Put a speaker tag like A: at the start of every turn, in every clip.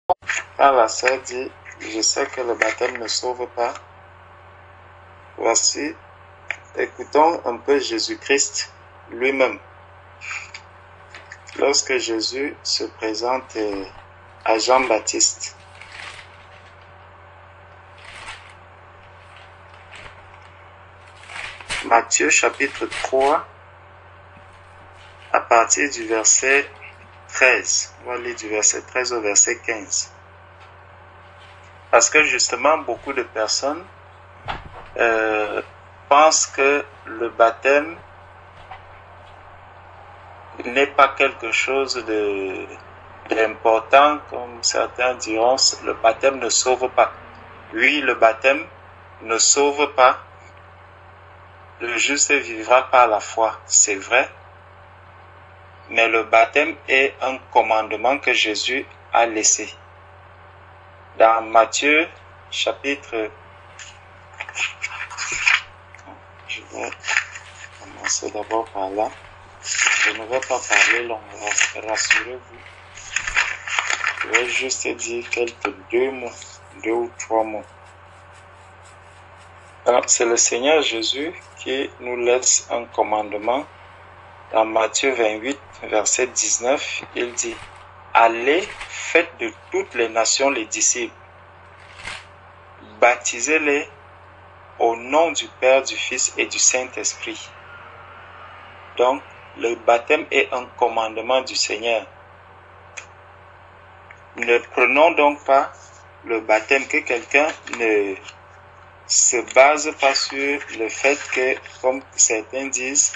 A: Quand la sœur dit, je sais que le baptême ne sauve pas, voici, écoutons un peu Jésus-Christ lui-même. Lorsque Jésus se présente à Jean-Baptiste, Matthieu chapitre 3, à partir du verset 13, on va lire du verset 13 au verset 15. Parce que justement, beaucoup de personnes pensent que le baptême n'est pas quelque chose d'important, comme certains diront, le baptême ne sauve pas. Oui, le baptême ne sauve pas. Le juste vivra par la foi, c'est vrai. Mais le baptême est un commandement que Jésus a laissé. Dans Matthieu, chapitre... Je vais commencer d'abord par là. Je ne vais pas parler long, rassurez-vous. Je vais juste dire deux ou trois mots. Alors, c'est le Seigneur Jésus qui nous laisse un commandement. Dans Matthieu 28, verset 19, il dit, « Allez, faites de toutes les nations les disciples. Baptisez-les au nom du Père, du Fils et du Saint-Esprit. » Donc, le baptême est un commandement du Seigneur. Ne prenons donc pas le baptême, que quelqu'un ne se base pas sur le fait que, comme certains disent,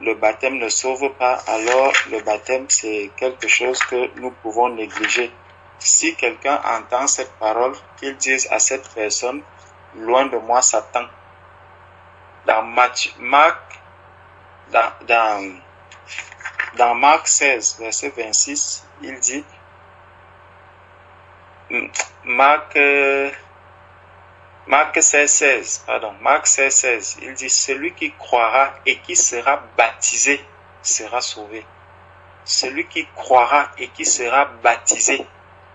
A: le baptême ne sauve pas, alors le baptême c'est quelque chose que nous pouvons négliger. Si quelqu'un entend cette parole, qu'il dise à cette personne, loin de moi Satan. Dans Marc 16, verset 26, il dit, Marc 16, il dit, celui qui croira et qui sera baptisé sera sauvé. Celui qui croira et qui sera baptisé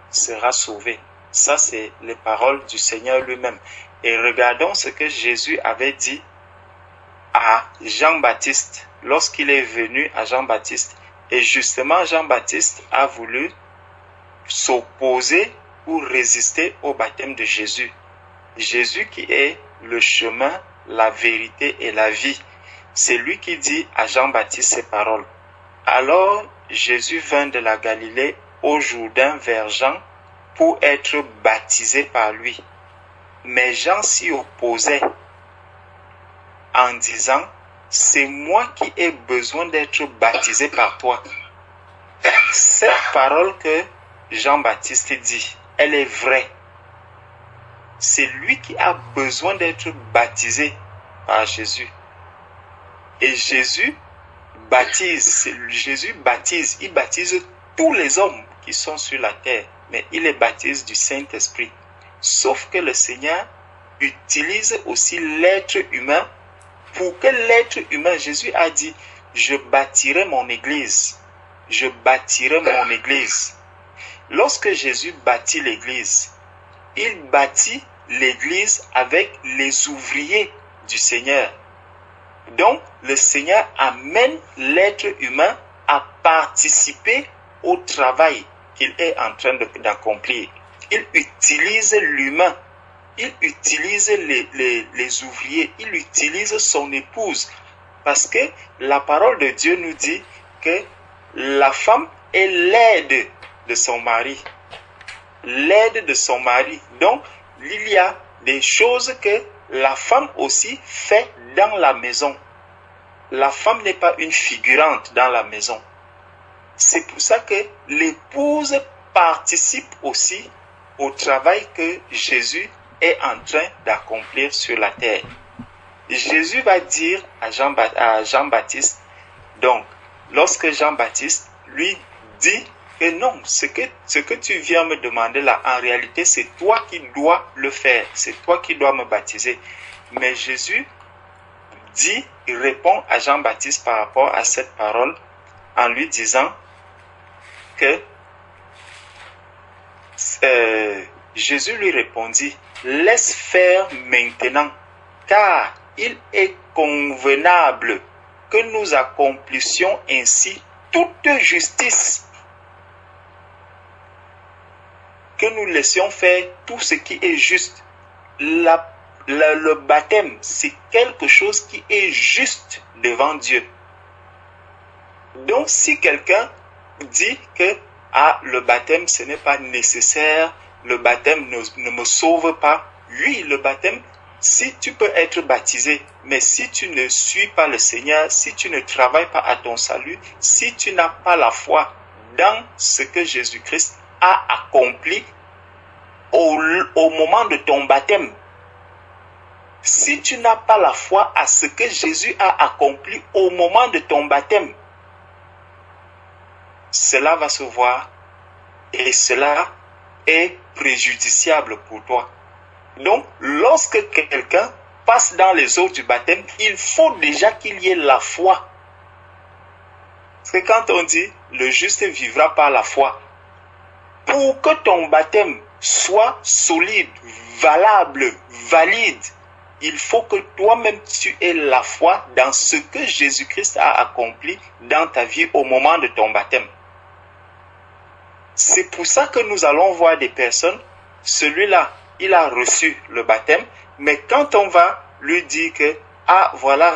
A: sera sauvé. Ça, c'est les paroles du Seigneur lui-même. Et regardons ce que Jésus avait dit à Jean-Baptiste lorsqu'il est venu à Jean-Baptiste. Et justement, Jean-Baptiste a voulu s'opposer ou résister au baptême de Jésus. Jésus qui est le chemin, la vérité et la vie. C'est lui qui dit à Jean-Baptiste ces paroles. Alors Jésus vint de la Galilée au Jourdain vers Jean pour être baptisé par lui. Mais Jean s'y opposait en disant, c'est moi qui ai besoin d'être baptisé par toi. Cette parole que Jean-Baptiste dit, elle est vraie. C'est lui qui a besoin d'être baptisé par Jésus. Et Jésus baptise, il baptise tous les hommes qui sont sur la terre, mais il les baptise du Saint-Esprit. Sauf que le Seigneur utilise aussi l'être humain pour que l'être humain, Jésus a dit, je bâtirai mon église. Je bâtirai mon église. Lorsque Jésus bâtit l'église, il bâtit l'église avec les ouvriers du Seigneur. Donc, le Seigneur amène l'être humain à participer au travail qu'il est en train d'accomplir. Il utilise l'humain, il utilise les ouvriers, il utilise son épouse. Parce que la parole de Dieu nous dit que la femme est l'aide de son mari. L'aide de son mari. Donc, il y a des choses que la femme aussi fait dans la maison. La femme n'est pas une figurante dans la maison. C'est pour ça que l'épouse participe aussi au travail que Jésus est en train d'accomplir sur la terre. Jésus va dire à Jean-Baptiste, donc, lorsque Jean-Baptiste lui dit que non, ce que tu viens me demander là, en réalité, c'est toi qui dois le faire. C'est toi qui dois me baptiser. Mais Jésus il répond à Jean-Baptiste par rapport à cette parole en lui disant que Jésus lui répondit, laisse faire maintenant, car il est convenable que nous accomplissions ainsi toute justice, que nous laissions faire tout ce qui est juste. Le baptême, c'est quelque chose qui est juste devant Dieu. Donc, si quelqu'un dit que le baptême, ce n'est pas nécessaire, le baptême ne me sauve pas, oui, le baptême, si tu peux être baptisé, mais si tu ne suis pas le Seigneur, si tu ne travailles pas à ton salut, si tu n'as pas la foi dans ce que Jésus-Christ a accompli au moment de ton baptême, si tu n'as pas la foi à ce que Jésus a accompli au moment de ton baptême, cela va se voir et cela est préjudiciable pour toi. Donc, lorsque quelqu'un passe dans les eaux du baptême, il faut déjà qu'il y ait la foi. Parce que quand on dit « le juste vivra par la foi », pour que ton baptême soit solide, valable, valide, il faut que toi-même tu aies la foi dans ce que Jésus-Christ a accompli dans ta vie au moment de ton baptême. C'est pour ça que nous allons voir des personnes, celui-là, il a reçu le baptême, mais quand on va lui dire que, voilà,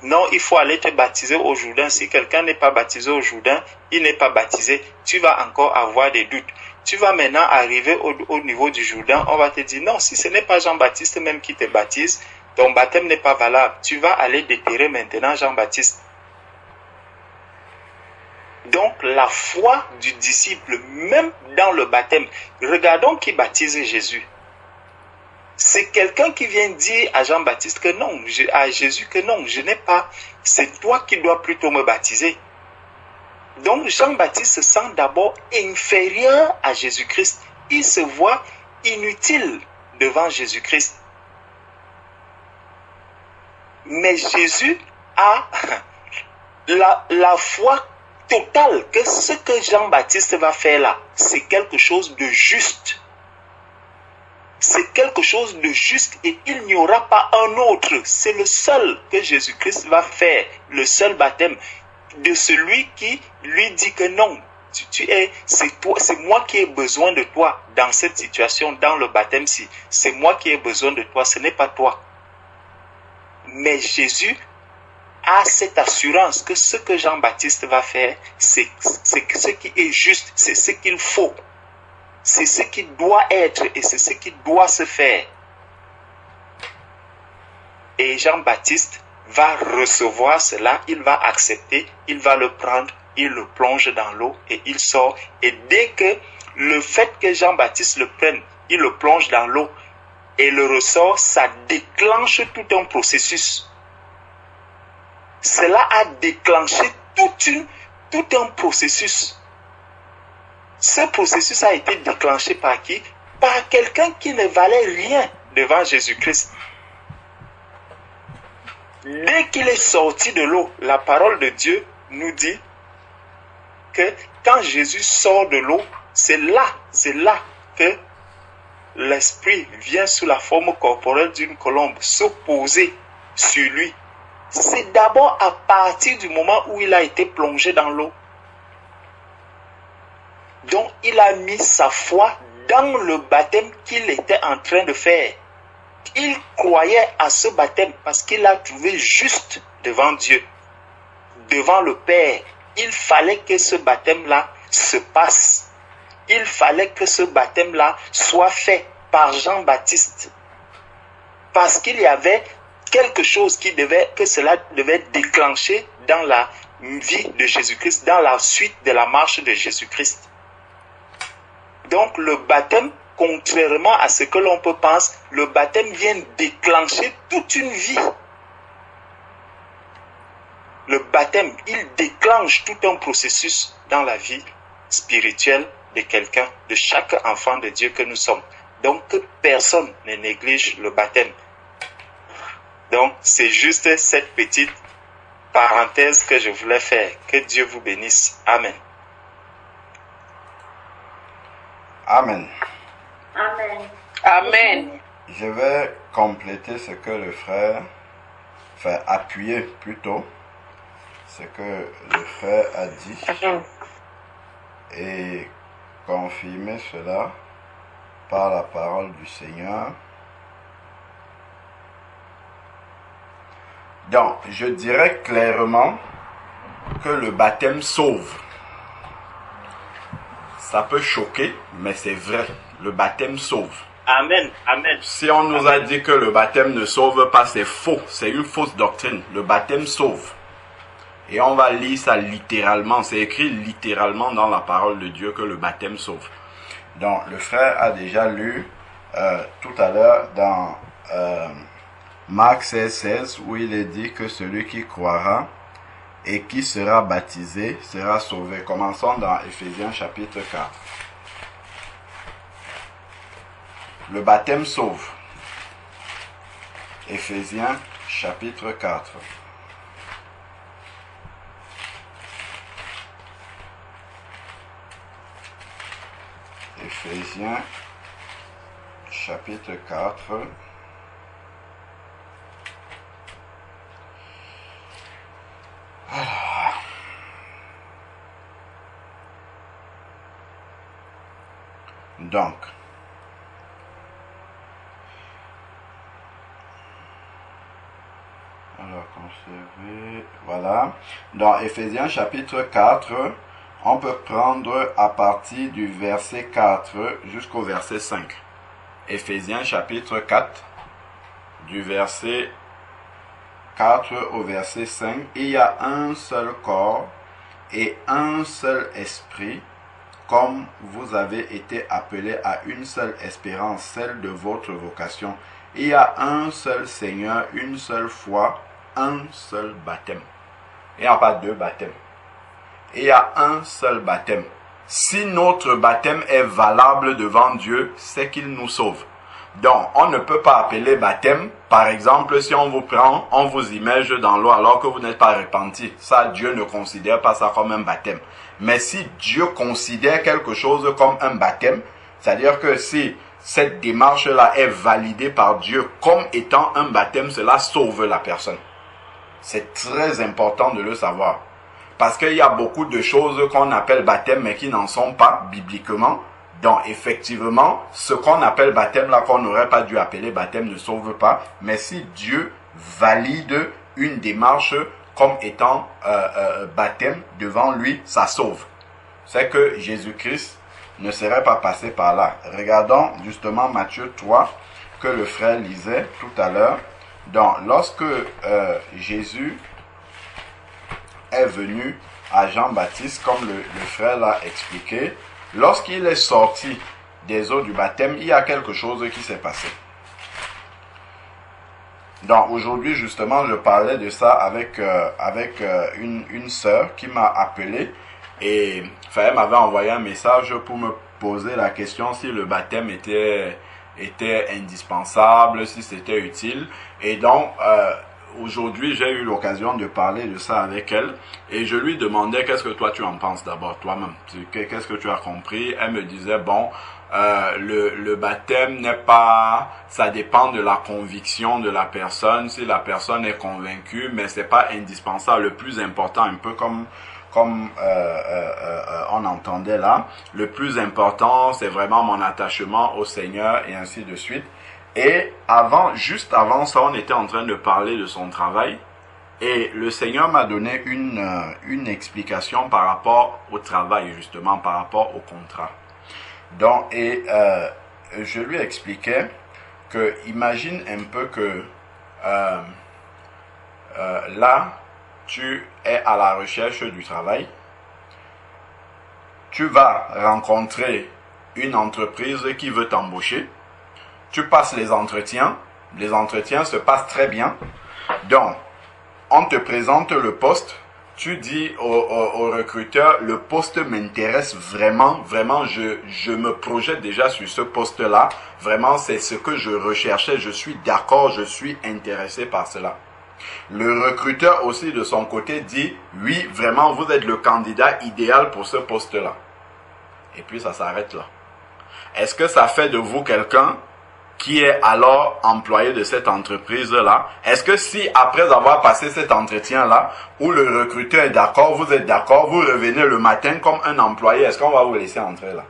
A: non, il faut aller te baptiser au Jourdain. Si quelqu'un n'est pas baptisé au Jourdain, il n'est pas baptisé, tu vas encore avoir des doutes. Tu vas maintenant arriver au niveau du Jourdain, on va te dire, non, si ce n'est pas Jean-Baptiste même qui te baptise, ton baptême n'est pas valable. Tu vas aller déterrer maintenant Jean-Baptiste. Donc, la foi du disciple, même dans le baptême, regardons qui baptise Jésus. C'est quelqu'un qui vient dire à Jean-Baptiste que non, à Jésus que non, je n'ai pas, c'est toi qui dois plutôt me baptiser. Donc, Jean-Baptiste se sent d'abord inférieur à Jésus-Christ. Il se voit inutile devant Jésus-Christ. Mais Jésus a la foi totale que ce que Jean-Baptiste va faire là, c'est quelque chose de juste. C'est quelque chose de juste et il n'y aura pas un autre. C'est le seul que Jésus-Christ va faire, le seul baptême de celui qui lui dit que non, c'est moi qui ai besoin de toi dans cette situation, dans le baptême-ci. C'est moi qui ai besoin de toi, ce n'est pas toi. Mais Jésus a cette assurance que ce que Jean-Baptiste va faire, c'est ce qui est juste, c'est ce qu'il faut. C'est ce qui doit être et c'est ce qui doit se faire. Et Jean-Baptiste va recevoir cela, il va accepter, il va le prendre, il le plonge dans l'eau et il sort. Et dès que le fait que Jean-Baptiste le prenne, il le plonge dans l'eau et le ressort, ça déclenche tout un processus. Cela a déclenché tout un processus. Ce processus a été déclenché par qui? Par quelqu'un qui ne valait rien devant Jésus-Christ. Dès qu'il est sorti de l'eau, la parole de Dieu nous dit que quand Jésus sort de l'eau, c'est là que l'Esprit vient sous la forme corporelle d'une colombe se poser sur lui. C'est d'abord à partir du moment où il a été plongé dans l'eau. Donc, il a mis sa foi dans le baptême qu'il était en train de faire. Il croyait à ce baptême parce qu'il l'a trouvé juste devant Dieu, devant le Père. Il fallait que ce baptême-là se passe. Il fallait que ce baptême-là soit fait par Jean-Baptiste. Parce qu'il y avait quelque chose que cela devait déclencher dans la vie de Jésus-Christ, dans la suite de la marche de Jésus-Christ. Donc le baptême, contrairement à ce que l'on peut penser, le baptême vient déclencher toute une vie. Le baptême, il déclenche tout un processus dans la vie spirituelle de quelqu'un, de chaque enfant de Dieu que nous sommes. Donc que personne ne néglige le baptême. Donc c'est juste cette petite parenthèse que je voulais faire. Que Dieu vous bénisse. Amen.
B: Amen.
C: Amen.
D: Amen.
B: Je vais compléter ce que le frère, enfin appuyer plutôt ce que le frère a dit et confirmer cela par la parole du Seigneur. Donc, je dirais clairement que le baptême sauve. Ça peut choquer, mais c'est vrai. Le baptême sauve.
A: Amen. Amen.
B: Si on nous a dit que le baptême ne sauve pas, c'est faux. C'est une fausse doctrine. Le baptême sauve. Et on va lire ça littéralement. C'est écrit littéralement dans la parole de Dieu que le baptême sauve. Donc, le frère a déjà lu tout à l'heure dans Marc 16, où il est dit que celui qui croira et qui sera baptisé sera sauvé. Commençons dans Éphésiens chapitre 4. Le baptême sauve. Éphésiens chapitre 4. Éphésiens chapitre 4. Donc, conserver, voilà. Dans Éphésiens chapitre 4, on peut prendre à partir du verset 4 jusqu'au verset 5. Éphésiens chapitre 4, du verset 4 au verset 5. Il y a un seul corps et un seul esprit, comme vous avez été appelés à une seule espérance, celle de votre vocation. Il y a un seul Seigneur, une seule foi, un seul baptême. Il n'y a pas deux baptêmes. Il y a un seul baptême. Si notre baptême est valable devant Dieu, c'est qu'il nous sauve. Donc, on ne peut pas appeler baptême, par exemple, si on vous prend, on vous immerge dans l'eau alors que vous n'êtes pas repenti. Ça, Dieu ne considère pas ça comme un baptême. Mais si Dieu considère quelque chose comme un baptême, c'est-à-dire que si cette démarche-là est validée par Dieu comme étant un baptême, cela sauve la personne. C'est très important de le savoir. Parce qu'il y a beaucoup de choses qu'on appelle baptême, mais qui n'en sont pas bibliquement. Donc, effectivement, ce qu'on appelle baptême, là, qu'on n'aurait pas dû appeler baptême, ne sauve pas. Mais si Dieu valide une démarche comme étant baptême devant lui, ça sauve. C'est que Jésus-Christ ne serait pas passé par là. Regardons justement Matthieu 3, que le frère lisait tout à l'heure. Donc, lorsque Jésus est venu à Jean-Baptiste, comme le frère l'a expliqué, lorsqu'il est sorti des eaux du baptême, il y a quelque chose qui s'est passé. Donc aujourd'hui justement, je parlais de ça avec une sœur qui m'a appelé et enfin, elle m'avait envoyé un message pour me poser la question si le baptême était indispensable, si c'était utile. Et donc aujourd'hui, j'ai eu l'occasion de parler de ça avec elle et je lui demandais qu'est-ce que toi tu en penses d'abord, toi-même. Qu'est-ce que tu as compris? Elle me disait, bon, le baptême n'est pas, ça dépend de la conviction de la personne, si la personne est convaincue, mais c'est pas indispensable. Le plus important, un peu comme on entendait là, le plus important, c'est vraiment mon attachement au Seigneur et ainsi de suite. Et juste avant ça, on était en train de parler de son travail et le Seigneur m'a donné une explication par rapport au travail, justement, par rapport au contrat. Donc, je lui expliquais que, imagine un peu que là, tu es à la recherche du travail, tu vas rencontrer une entreprise qui veut t'embaucher. Tu passes les entretiens se passent très bien. Donc, on te présente le poste, tu dis au recruteur, le poste m'intéresse vraiment, je me projette déjà sur ce poste-là. Vraiment, c'est ce que je recherchais, je suis d'accord, je suis intéressé par cela. Le recruteur aussi de son côté dit, oui, vraiment, vous êtes le candidat idéal pour ce poste-là. Et puis ça s'arrête là. Est-ce que ça fait de vous quelqu'un qui est alors employé de cette entreprise-là? Est-ce que si, après avoir passé cet entretien-là, où le recruteur est d'accord, vous êtes d'accord, vous revenez le matin comme un employé, est-ce qu'on va vous laisser entrer là?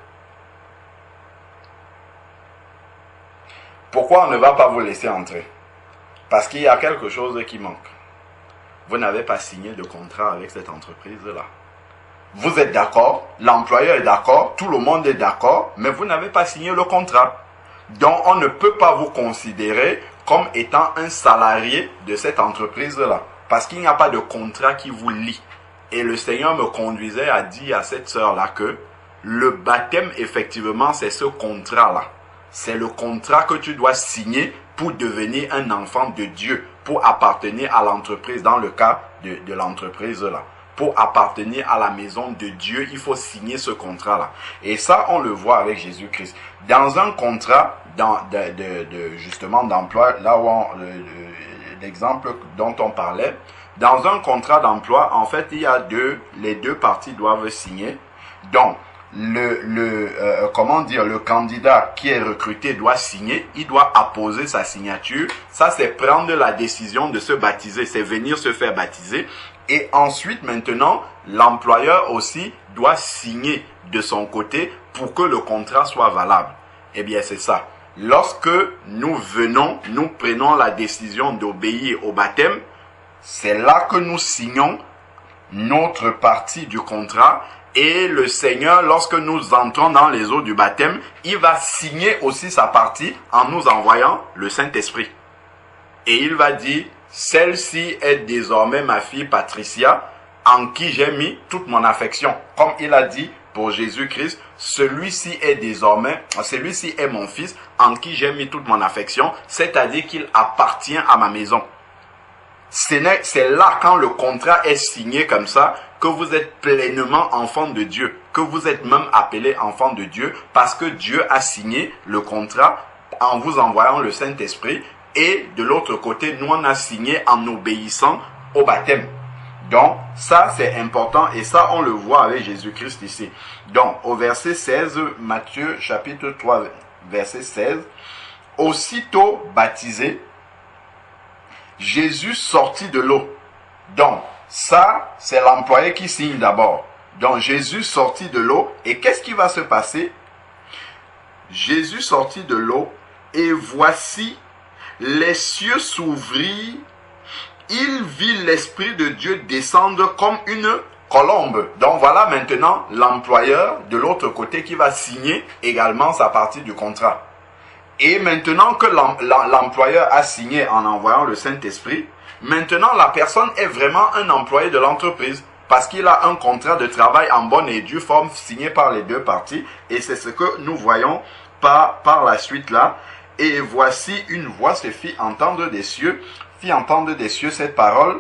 B: Pourquoi on ne va pas vous laisser entrer? Parce qu'il y a quelque chose qui manque. Vous n'avez pas signé de contrat avec cette entreprise-là. Vous êtes d'accord, l'employeur est d'accord, tout le monde est d'accord, mais vous n'avez pas signé le contrat. Donc, on ne peut pas vous considérer comme étant un salarié de cette entreprise-là. Parce qu'il n'y a pas de contrat qui vous lie. Et le Seigneur me conduisait à dire à cette sœur-là que le baptême, effectivement, c'est ce contrat-là. C'est le contrat que tu dois signer pour devenir un enfant de Dieu, pour appartenir à l'entreprise, dans le cas de l'entreprise-là. Pour appartenir à la maison de Dieu, il faut signer ce contrat-là. Et ça, on le voit avec Jésus-Christ. Dans un contrat justement d'emploi, là où l'exemple dont on parlait, dans un contrat d'emploi, en fait, il y a les deux parties doivent signer. Donc, le candidat qui est recruté doit signer, il doit apposer sa signature. Ça, c'est prendre la décision de se baptiser, c'est venir se faire baptiser. Et ensuite, maintenant, l'employeur aussi doit signer de son côté pour que le contrat soit valable. Eh bien, c'est ça. Lorsque nous prenons la décision d'obéir au baptême, c'est là que nous signons notre partie du contrat. Et le Seigneur, lorsque nous entrons dans les eaux du baptême, il va signer aussi sa partie en nous envoyant le Saint-Esprit. Et il va dire, celle-ci est désormais ma fille Patricia, en qui j'ai mis toute mon affection. Comme il a dit pour Jésus-Christ, celui-ci est mon fils, en qui j'ai mis toute mon affection, c'est-à-dire qu'il appartient à ma maison. C'est là, quand le contrat est signé comme ça, que vous êtes pleinement enfant de Dieu, que vous êtes même appelé enfant de Dieu, parce que Dieu a signé le contrat en vous envoyant le Saint-Esprit, et de l'autre côté, nous on a signé en obéissant au baptême. Donc, ça c'est important, et ça on le voit avec Jésus-Christ ici. Donc, au verset 16, Matthieu chapitre 3, verset 16, aussitôt baptisé, Jésus sortit de l'eau. Donc, ça, c'est l'employé qui signe d'abord. Donc, Jésus sortit de l'eau. Et qu'est-ce qui va se passer? Jésus sortit de l'eau. Et voici, les cieux s'ouvrirent. Il vit l'Esprit de Dieu descendre comme une colombe. Donc, voilà maintenant l'employeur de l'autre côté qui va signer également sa partie du contrat. Et maintenant que l'employeur a signé en envoyant le Saint-Esprit, maintenant la personne est vraiment un employé de l'entreprise parce qu'il a un contrat de travail en bonne et due forme signé par les deux parties. Et c'est ce que nous voyons par la suite là. Et voici une voix se fit entendre des cieux cette parole.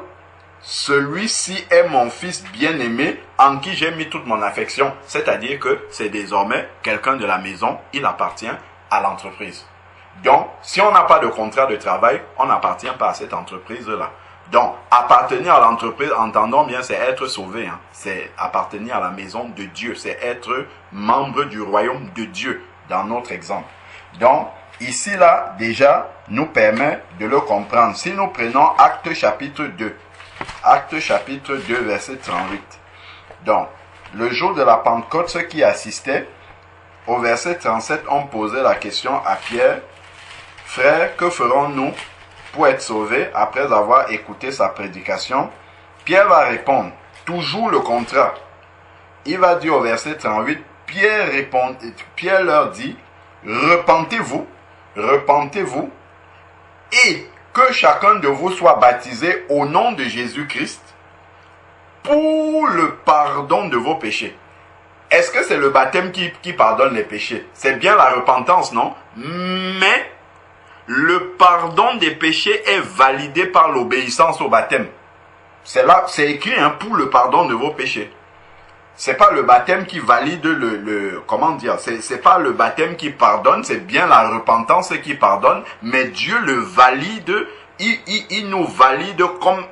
B: Celui-ci est mon fils bien-aimé en qui j'ai mis toute mon affection. C'est-à-dire que c'est désormais quelqu'un de la maison, il appartient à l'entreprise. Donc, si on n'a pas de contrat de travail, on n'appartient pas à cette entreprise-là. Donc, appartenir à l'entreprise, entendons bien, c'est être sauvé. C'est appartenir à la maison de Dieu. C'est être membre du royaume de Dieu, dans notre exemple. Donc, ici, là, déjà, nous permet de le comprendre. Si nous prenons Actes chapitre 2. Actes chapitre 2, verset 38. Donc, le jour de la Pentecôte, ceux qui assistaient, au verset 37, on posait la question à Pierre. Frère, que ferons-nous pour être sauvés après avoir écouté sa prédication? Pierre va répondre, toujours le contrat. Il va dire au verset 38, Pierre leur dit, repentez-vous, et que chacun de vous soit baptisé au nom de Jésus-Christ pour le pardon de vos péchés. Est-ce que c'est le baptême qui pardonne les péchés? C'est bien la repentance, non? Mais le pardon des péchés est validé par l'obéissance au baptême. C'est là, c'est écrit pour le pardon de vos péchés. C'est pas le baptême qui valide c'est pas le baptême qui pardonne, c'est bien la repentance qui pardonne, mais Dieu le valide, il nous valide comme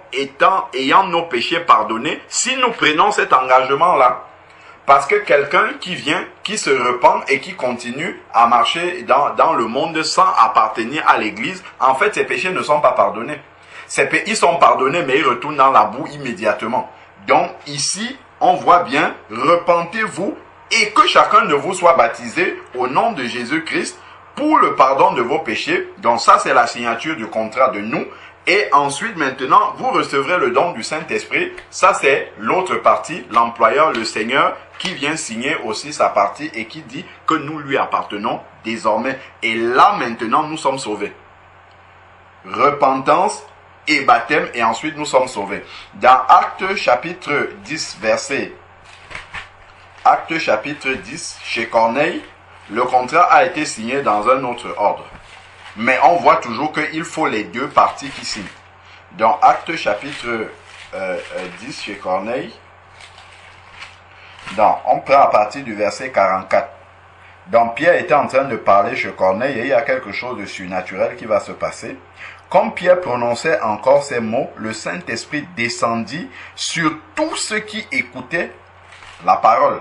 B: ayant nos péchés pardonnés si nous prenons cet engagement-là. Parce que quelqu'un qui vient, qui se repent et qui continue à marcher dans le monde sans appartenir à l'église, en fait, ses péchés ne sont pas pardonnés. Ils sont pardonnés, mais ils retournent dans la boue immédiatement. Donc, ici, on voit bien, repentez-vous et que chacun de vous soit baptisé au nom de Jésus-Christ pour le pardon de vos péchés. Donc, ça, c'est la signature du contrat de nous. Et ensuite, maintenant, vous recevrez le don du Saint-Esprit. Ça, c'est l'autre partie, l'employeur, le Seigneur, qui vient signer aussi sa partie et qui dit que nous lui appartenons désormais. Et là, maintenant, nous sommes sauvés. Repentance et baptême, et ensuite nous sommes sauvés. Dans Actes chapitre 10, Actes chapitre 10, chez Corneille, le contrat a été signé dans un autre ordre. Mais on voit toujours qu'il faut les deux parties qui signent. Dans Actes chapitre 10 chez Corneille, on prend à partir du verset 44. Donc Pierre était en train de parler chez Corneille et il y a quelque chose de surnaturel qui va se passer. Comme Pierre prononçait encore ces mots, le Saint-Esprit descendit sur tous ceux qui écoutaient la parole.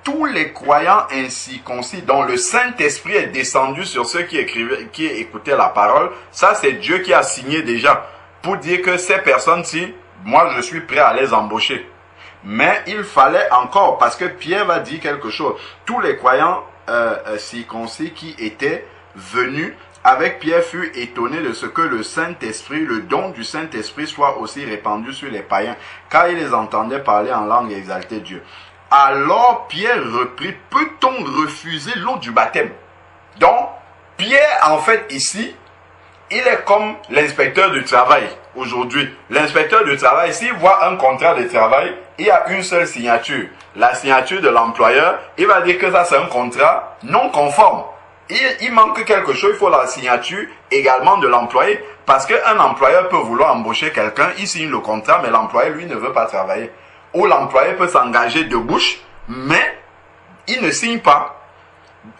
B: Tous les croyants incirconcis, dont le Saint-Esprit est descendu sur ceux qui écoutaient la parole, ça c'est Dieu qui a signé déjà, pour dire que ces personnes-ci, moi je suis prêt à les embaucher. Mais il fallait encore, parce que Pierre va dire quelque chose, tous les croyants circoncis qui étaient venus avec Pierre furent étonnés de ce que le Saint-Esprit, le don du Saint-Esprit soit aussi répandu sur les païens, car ils les entendaient parler en langue et exalter Dieu. Alors Pierre reprit, peut-on refuser l'eau du baptême? Donc, Pierre, en fait, ici, il est comme l'inspecteur du travail aujourd'hui. L'inspecteur du travail, s'il voit un contrat de travail, il y a une seule signature. La signature de l'employeur, il va dire que ça c'est un contrat non conforme. Il manque quelque chose, il faut la signature également de l'employé. Parce qu'un employeur peut vouloir embaucher quelqu'un, il signe le contrat, mais l'employé, lui, ne veut pas travailler. Ou l'employé peut s'engager de bouche, mais il ne signe pas.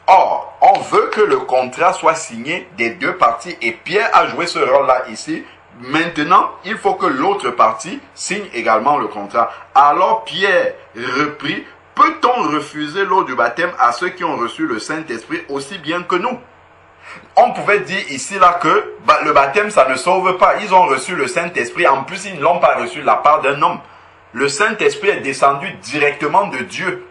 B: Or, on veut que le contrat soit signé des deux parties. Et Pierre a joué ce rôle-là ici. Maintenant, il faut que l'autre partie signe également le contrat. Alors Pierre reprit, peut-on refuser l'eau du baptême à ceux qui ont reçu le Saint-Esprit aussi bien que nous? On pouvait dire ici là que le baptême ça ne sauve pas. Ils ont reçu le Saint-Esprit. En plus, ils ne l'ont pas reçu de la part d'un homme. Le Saint-Esprit est descendu directement de Dieu.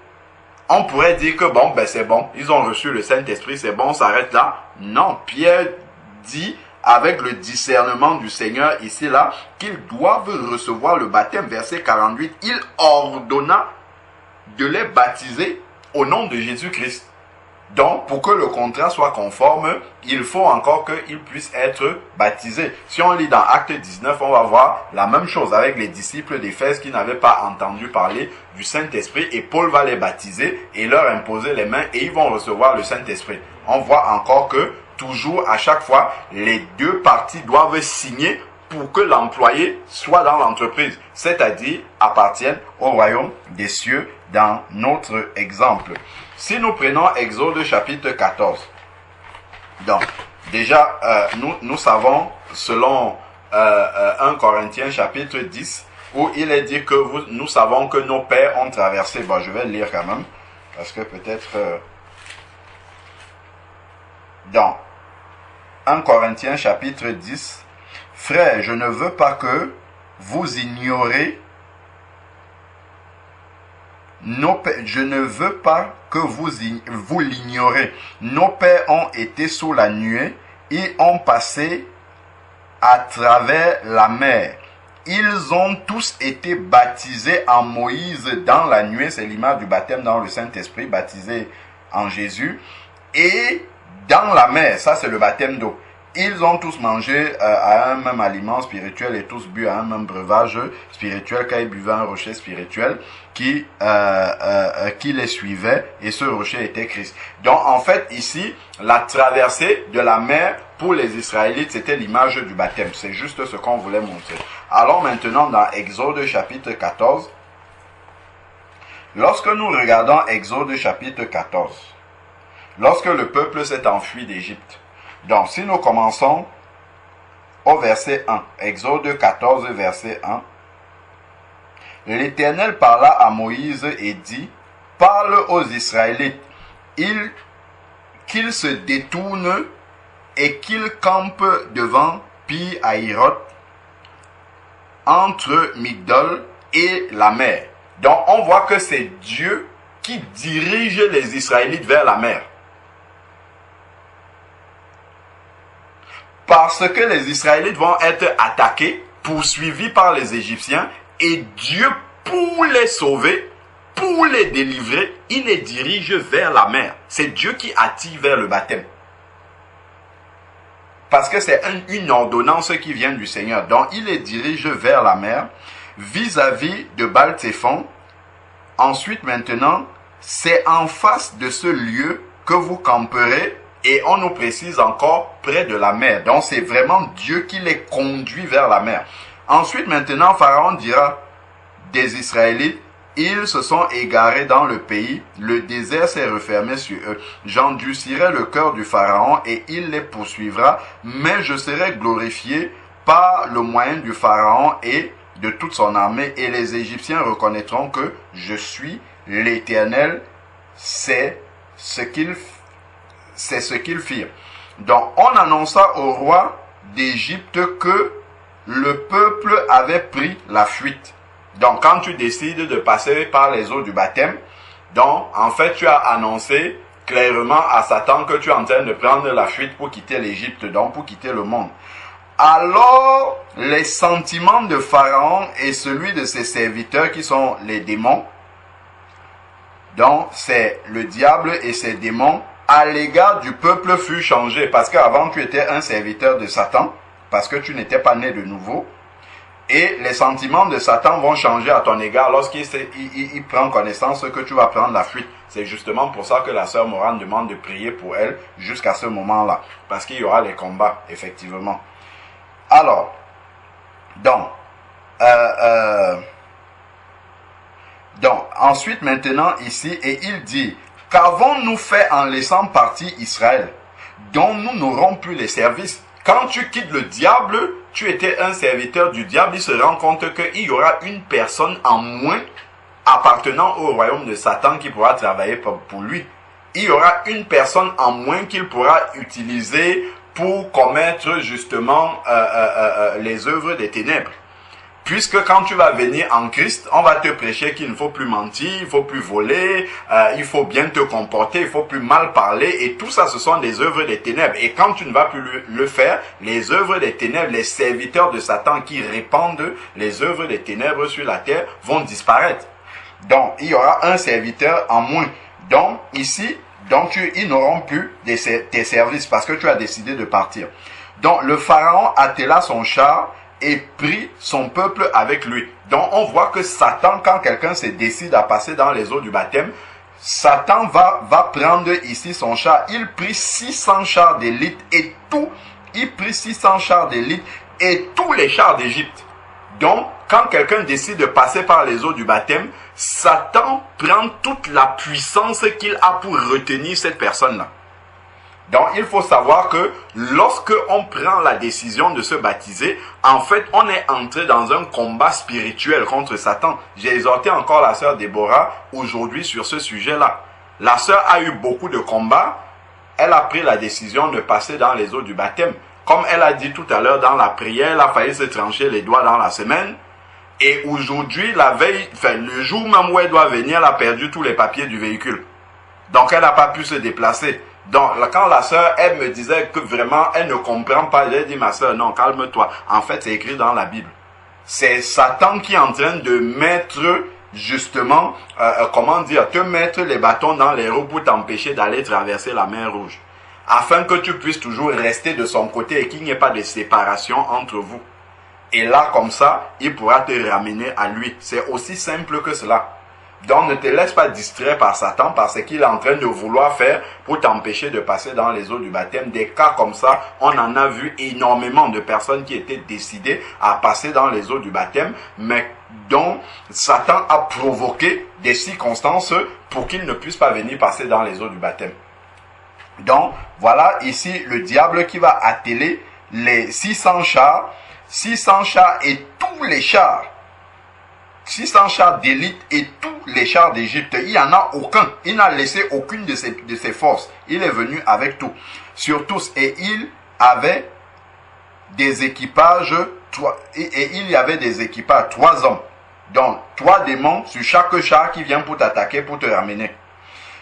B: On pourrait dire que bon, c'est bon. Ils ont reçu le Saint-Esprit, c'est bon, on s'arrête là. Non, Pierre dit avec le discernement du Seigneur ici là qu'ils doivent recevoir le baptême. Verset 48, il ordonna de les baptiser au nom de Jésus-Christ. Donc, pour que le contrat soit conforme, il faut encore qu'ils puissent être baptisés. Si on lit dans Acte 19, on va voir la même chose avec les disciples d'Éphèse qui n'avaient pas entendu parler du Saint-Esprit. Et Paul va les baptiser et leur imposer les mains et ils vont recevoir le Saint-Esprit. On voit encore que, toujours, à chaque fois, les deux parties doivent signer pour que l'employé soit dans l'entreprise, c'est-à-dire appartienne au royaume des cieux dans notre exemple. Si nous prenons Exode chapitre 14, donc déjà nous savons selon 1 Corinthiens chapitre 10 où il est dit que nous savons que nos pères ont traversé, bon je vais le lire quand même parce que peut-être dans 1 Corinthiens chapitre 10, frères, je ne veux pas que vous ignorez je ne veux pas que vous l'ignorez. Nos pères ont été sous la nuée, ils ont passé à travers la mer. Ils ont tous été baptisés en Moïse dans la nuée, c'est l'image du baptême dans le Saint-Esprit, baptisé en Jésus, et dans la mer, ça c'est le baptême d'eau. Ils ont tous mangé à un même aliment spirituel et tous bu à un même breuvage spirituel, car ils buvaient un rocher spirituel qui les suivait, et ce rocher était Christ. Donc en fait ici, la traversée de la mer pour les Israélites, c'était l'image du baptême. C'est juste ce qu'on voulait montrer. Alors maintenant dans Exode chapitre 14, lorsque nous regardons Exode chapitre 14, lorsque le peuple s'est enfui d'Égypte, donc, si nous commençons au verset 1, Exode 14, verset 1, L'Éternel parla à Moïse et dit, parle aux Israélites, qu'ils se détournent et qu'ils campent devant Pi-Hahiroth, entre Migdol et la mer. Donc on voit que c'est Dieu qui dirige les Israélites vers la mer. Parce que les Israélites vont être attaqués, poursuivis par les Égyptiens, et Dieu, pour les sauver, pour les délivrer, il les dirige vers la mer. C'est Dieu qui attire vers le baptême. Parce que c'est une ordonnance qui vient du Seigneur. Donc il les dirige vers la mer, vis-à-vis de Baal-Tséphon. Ensuite, maintenant, c'est en face de ce lieu que vous camperez, et on nous précise encore près de la mer. Donc c'est vraiment Dieu qui les conduit vers la mer. Ensuite, maintenant, Pharaon dira des Israélites, ils se sont égarés dans le pays, le désert s'est refermé sur eux. J'endurcirai le cœur du Pharaon et il les poursuivra, mais je serai glorifié par le moyen du Pharaon et de toute son armée, et les Égyptiens reconnaîtront que je suis l'Éternel. C'est ce qu'ils firent. Donc on annonça au roi d'Égypte que le peuple avait pris la fuite. Donc quand tu décides de passer par les eaux du baptême, donc en fait tu as annoncé clairement à Satan que tu es en train de prendre la fuite pour quitter l'Égypte, donc pour quitter le monde. Alors les sentiments de Pharaon et celui de ses serviteurs qui sont les démons, donc c'est le diable et ses démons, à l'égard du peuple fut changé. Parce qu'avant tu étais un serviteur de Satan, parce que tu n'étais pas né de nouveau. Et les sentiments de Satan vont changer à ton égard lorsqu'il prend connaissance que tu vas prendre la fuite. C'est justement pour ça que la sœur Morane demande de prier pour elle jusqu'à ce moment-là. Parce qu'il y aura les combats, effectivement. Alors, donc, ensuite maintenant ici, et il dit, qu'avons-nous fait en laissant partir Israël, dont nous n'aurons plus les services? Quand tu quittes le diable, tu étais un serviteur du diable, il se rend compte qu'il y aura une personne en moins appartenant au royaume de Satan qui pourra travailler pour lui. Il y aura une personne en moins qu'il pourra utiliser pour commettre justement les œuvres des ténèbres. Puisque quand tu vas venir en Christ, on va te prêcher qu'il ne faut plus mentir, il ne faut plus voler, il faut bien te comporter, il ne faut plus mal parler, et tout ça ce sont des œuvres des ténèbres. Et quand tu ne vas plus le faire, les œuvres des ténèbres, les serviteurs de Satan qui répandent les œuvres des ténèbres sur la terre vont disparaître. Donc il y aura un serviteur en moins. Donc ici, ils n'auront plus tes services parce que tu as décidé de partir. Donc le Pharaon attela son char et prit son peuple avec lui. Donc on voit que Satan, quand quelqu'un se décide à passer dans les eaux du baptême, Satan va prendre ici son char. Il prit 600 chars d'élite et tous les chars d'Égypte. Donc quand quelqu'un décide de passer par les eaux du baptême, Satan prend toute la puissance qu'il a pour retenir cette personne-là. Donc il faut savoir que lorsque on prend la décision de se baptiser, en fait on est entré dans un combat spirituel contre Satan. J'ai exhorté encore la sœur Déborah aujourd'hui sur ce sujet-là. La sœur a eu beaucoup de combats, elle a pris la décision de passer dans les eaux du baptême. Comme elle a dit tout à l'heure dans la prière, elle a failli se trancher les doigts dans la semaine. Et aujourd'hui, la veille, le jour même où elle doit venir, elle a perdu tous les papiers du véhicule. Donc elle n'a pas pu se déplacer. Donc, quand la sœur, elle me disait que vraiment, elle ne comprend pas, j'ai dit, ma sœur, non, calme-toi. En fait, c'est écrit dans la Bible. C'est Satan qui est en train de mettre, justement, te mettre les bâtons dans les roues pour t'empêcher d'aller traverser la mer Rouge. Afin que tu puisses toujours rester de son côté et qu'il n'y ait pas de séparation entre vous. Et là, comme ça, il pourra te ramener à lui. C'est aussi simple que cela. Donc ne te laisse pas distraire par Satan parce qu'il est en train de vouloir faire pour t'empêcher de passer dans les eaux du baptême. Des cas comme ça, on en a vu énormément de personnes qui étaient décidées à passer dans les eaux du baptême, mais dont Satan a provoqué des circonstances pour qu'ils ne puissent pas venir passer dans les eaux du baptême. Donc voilà ici le diable qui va atteler les 600 chars et tous les chars 600 chars d'élite et tous les chars d'Égypte. Il n'y en a aucun. Il n'a laissé aucune de ses forces. Il est venu avec tout. Sur tous. Et il avait des équipages, et il y avait des équipages, 3 hommes. Donc, 3 démons sur chaque char qui vient pour t'attaquer, pour te ramener.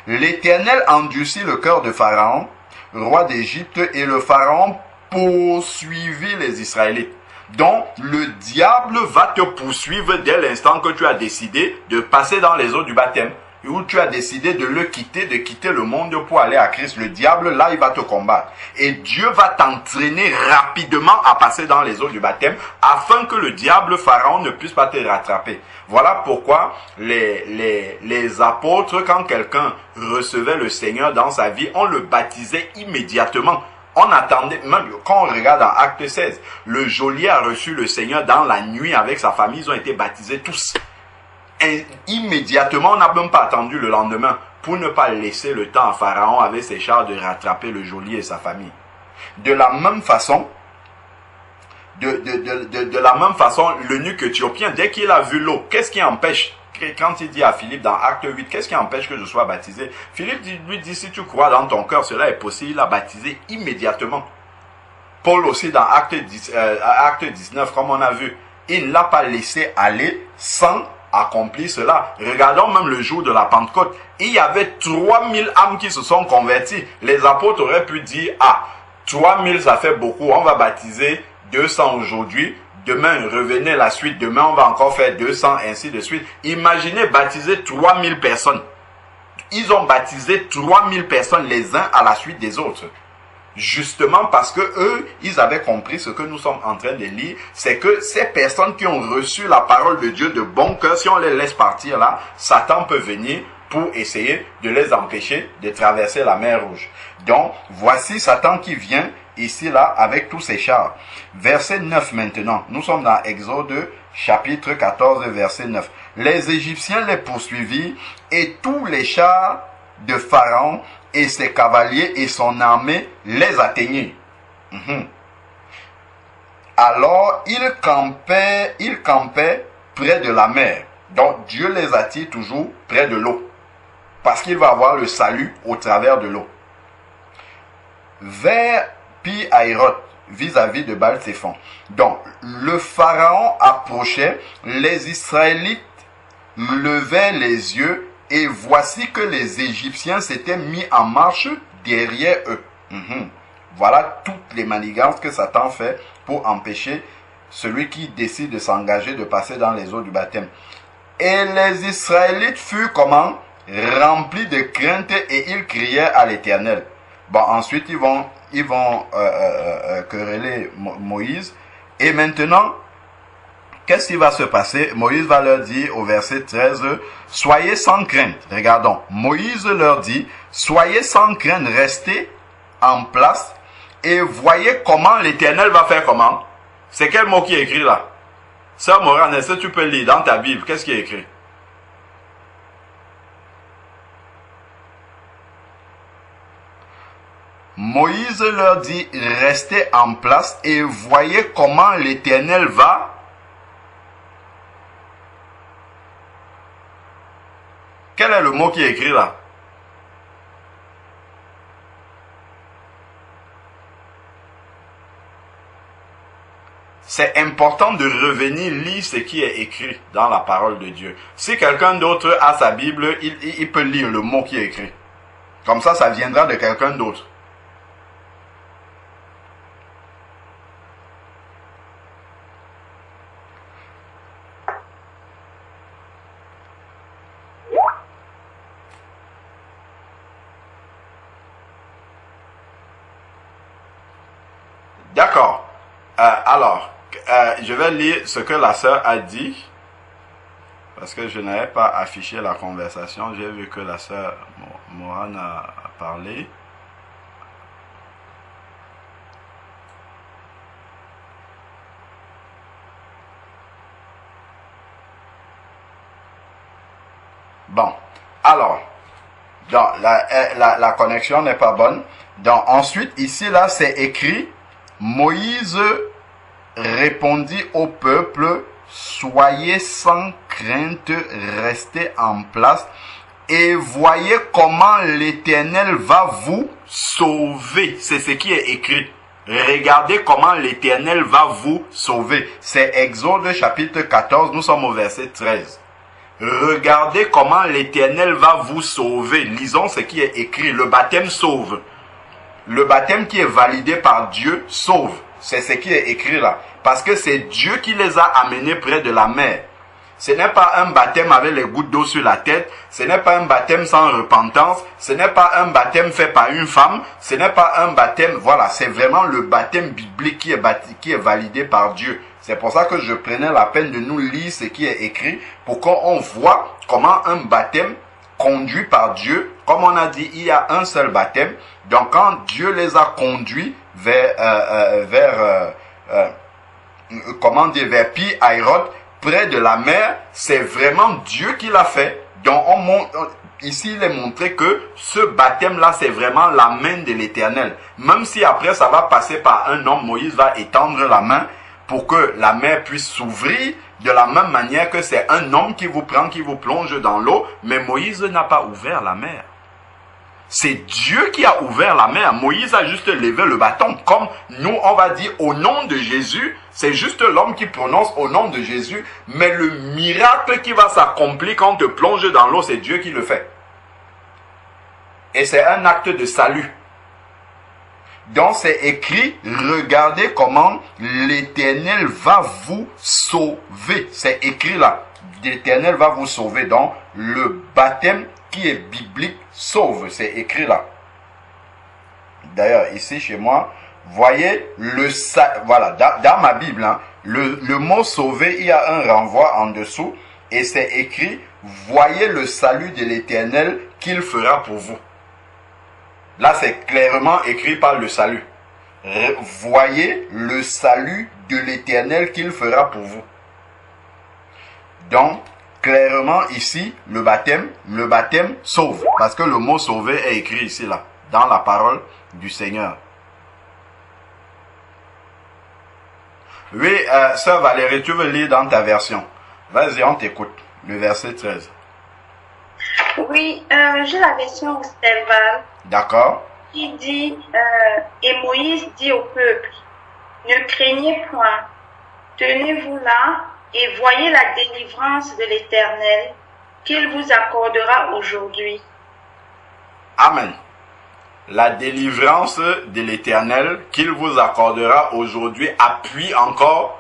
B: L'Éternel endurcit le cœur de Pharaon, roi d'Égypte, et le Pharaon poursuivit les Israélites. Donc, le diable va te poursuivre dès l'instant que tu as décidé de passer dans les eaux du baptême, où tu as décidé de le quitter, de quitter le monde pour aller à Christ. Le diable, là, il va te combattre. Et Dieu va t'entraîner rapidement à passer dans les eaux du baptême, afin que le diable, Pharaon, ne puisse pas te rattraper. Voilà pourquoi les apôtres, quand quelqu'un recevait le Seigneur dans sa vie, on le baptisait immédiatement. On attendait, même quand on regarde dans Acte 16, le geôlier a reçu le Seigneur dans la nuit avec sa famille, ils ont été baptisés tous. Et immédiatement, on n'a même pas attendu le lendemain pour ne pas laisser le temps à Pharaon avec ses chars de rattraper le geôlier et sa famille. De la même façon, l'eunuque éthiopien, dès qu'il a vu l'eau, qu'est-ce qui empêche? Quand il dit à Philippe dans Acte 8, qu'est-ce qui empêche que je sois baptisé? Philippe lui dit, si tu crois dans ton cœur, cela est possible. Il a baptisé immédiatement. Paul aussi dans Acte 19, comme on a vu, il ne l'a pas laissé aller sans accomplir cela. Regardons même le jour de la Pentecôte. Il y avait 3000 âmes qui se sont converties. Les apôtres auraient pu dire, 3000 ça fait beaucoup, on va baptiser 200 aujourd'hui. Demain, revenez la suite. Demain, on va encore faire 200, ainsi de suite. Imaginez baptiser 3000 personnes. Ils ont baptisé 3000 personnes les uns à la suite des autres. Justement parce que eux, ils avaient compris ce que nous sommes en train de lire. C'est que ces personnes qui ont reçu la parole de Dieu de bon cœur, si on les laisse partir là, Satan peut venir pour essayer de les empêcher de traverser la mer Rouge. Donc, voici Satan qui vient ici, là, avec tous ses chars. Verset 9 maintenant. Nous sommes dans Exode, chapitre 14, verset 9. Les Égyptiens les poursuivirent et tous les chars de Pharaon et ses cavaliers et son armée les atteignirent. Alors, ils campaient près de la mer. Donc, Dieu les attire toujours près de l'eau. Parce qu'il va avoir le salut au travers de l'eau. Vers Pi-Hahiroth, vis-à-vis de Baal-Séphon. Donc, le Pharaon approchait, les Israélites levaient les yeux, et voici que les Égyptiens s'étaient mis en marche derrière eux. Voilà toutes les manigances que Satan fait pour empêcher celui qui décide de s'engager de passer dans les eaux du baptême. Et les Israélites furent comment? Remplis de crainte, et ils crièrent à l'Éternel. Bon, ensuite ils vont quereller Moïse. Et maintenant, qu'est-ce qui va se passer? Moïse va leur dire au verset 13, soyez sans crainte. Regardons, Moïse leur dit, soyez sans crainte, restez en place et voyez comment l'Éternel va faire comment? C'est quel mot qui est écrit là? Sœur Morane, est-ce que tu peux lire dans ta Bible? Qu'est-ce qui est écrit? Moïse leur dit, restez en place et voyez comment l'Éternel va. Quel est le mot qui est écrit là? C'est important de revenir lire ce qui est écrit dans la parole de Dieu. Si quelqu'un d'autre a sa Bible, il peut lire le mot qui est écrit. Comme ça viendra de quelqu'un d'autre. D'accord. Je vais lire ce que la sœur a dit. Parce que je n'avais pas affiché la conversation. J'ai vu que la sœur Morane a parlé. Bon. Alors. Donc, la connexion n'est pas bonne. Donc, ensuite, ici, là, c'est écrit. Moïse répondit au peuple, soyez sans crainte, restez en place et voyez comment l'Éternel va vous sauver. C'est ce qui est écrit. Regardez comment l'Éternel va vous sauver. C'est Exode chapitre 14, nous sommes au verset 13. Regardez comment l'Éternel va vous sauver. Lisons ce qui est écrit. Le baptême sauve. Le baptême qui est validé par Dieu sauve. C'est ce qui est écrit là. Parce que c'est Dieu qui les a amenés près de la mer. Ce n'est pas un baptême avec les gouttes d'eau sur la tête. Ce n'est pas un baptême sans repentance. Ce n'est pas un baptême fait par une femme. Ce n'est pas un baptême... Voilà, c'est vraiment le baptême biblique qui est validé par Dieu. C'est pour ça que je prenais la peine de nous lire ce qui est écrit pour qu'on voit comment un baptême conduit par Dieu. Comme on a dit, il y a un seul baptême. Donc quand Dieu les a conduits vers Pi-Hahiroth, près de la mer, c'est vraiment Dieu qui l'a fait. Donc ici il est montré que ce baptême-là, c'est vraiment la main de l'Éternel. Même si après ça va passer par un homme, Moïse va étendre la main pour que la mer puisse s'ouvrir, de la même manière que c'est un homme qui vous prend, qui vous plonge dans l'eau, mais Moïse n'a pas ouvert la mer. C'est Dieu qui a ouvert la mer. Moïse a juste levé le bâton. Comme nous, on va dire au nom de Jésus, c'est juste l'homme qui prononce au nom de Jésus. Mais le miracle qui va s'accomplir quand on te plonge dans l'eau, c'est Dieu qui le fait. Et c'est un acte de salut. Donc c'est écrit, regardez comment l'Éternel va vous sauver. C'est écrit là, l'Éternel va vous sauver. Donc le baptême qui est biblique sauve, c'est écrit là. D'ailleurs, ici chez moi, voyez voilà, dans ma Bible, hein, le mot sauver, il y a un renvoi en dessous et c'est écrit, voyez le salut de l'Éternel qu'il fera pour vous. Là, c'est clairement écrit par le salut. Voyez le salut de l'Éternel qu'il fera pour vous. Donc, clairement ici, le baptême sauve. Parce que le mot sauver est écrit ici, là, dans la parole du Seigneur. Oui, sœur Valérie, tu veux lire dans ta version? Vas-y, on t'écoute. Le verset 13.
C: Oui, j'ai la version Osterval.
B: D'accord.
C: Qui dit, et Moïse dit au peuple, ne craignez point, tenez-vous là, et voyez la délivrance de l'Éternel qu'il vous accordera aujourd'hui.
B: Amen. La délivrance de l'Éternel qu'il vous accordera aujourd'hui appuie encore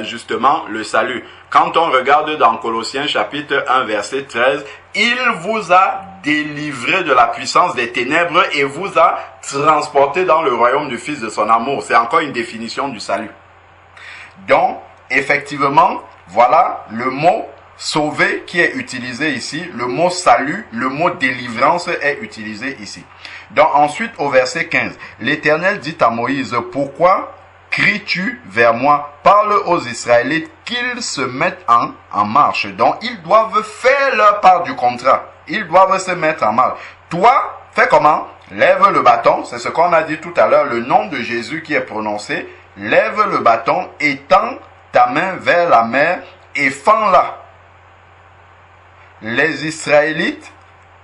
B: justement le salut. Quand on regarde dans Colossiens chapitre 1 verset 13, il vous a délivré de la puissance des ténèbres et vous a transporté dans le royaume du Fils de son amour. C'est encore une définition du salut. Donc, effectivement, voilà le mot sauver qui est utilisé ici, le mot salut, le mot délivrance est utilisé ici. Donc ensuite au verset 15, l'Éternel dit à Moïse, pourquoi cries-tu vers moi? Parle aux Israélites qu'ils se mettent en marche. Donc ils doivent faire leur part du contrat, ils doivent se mettre en marche. Toi, fais comment? Lève le bâton, c'est ce qu'on a dit tout à l'heure, le nom de Jésus qui est prononcé, lève le bâton, étends ta main vers la mer et fends-la. Les Israélites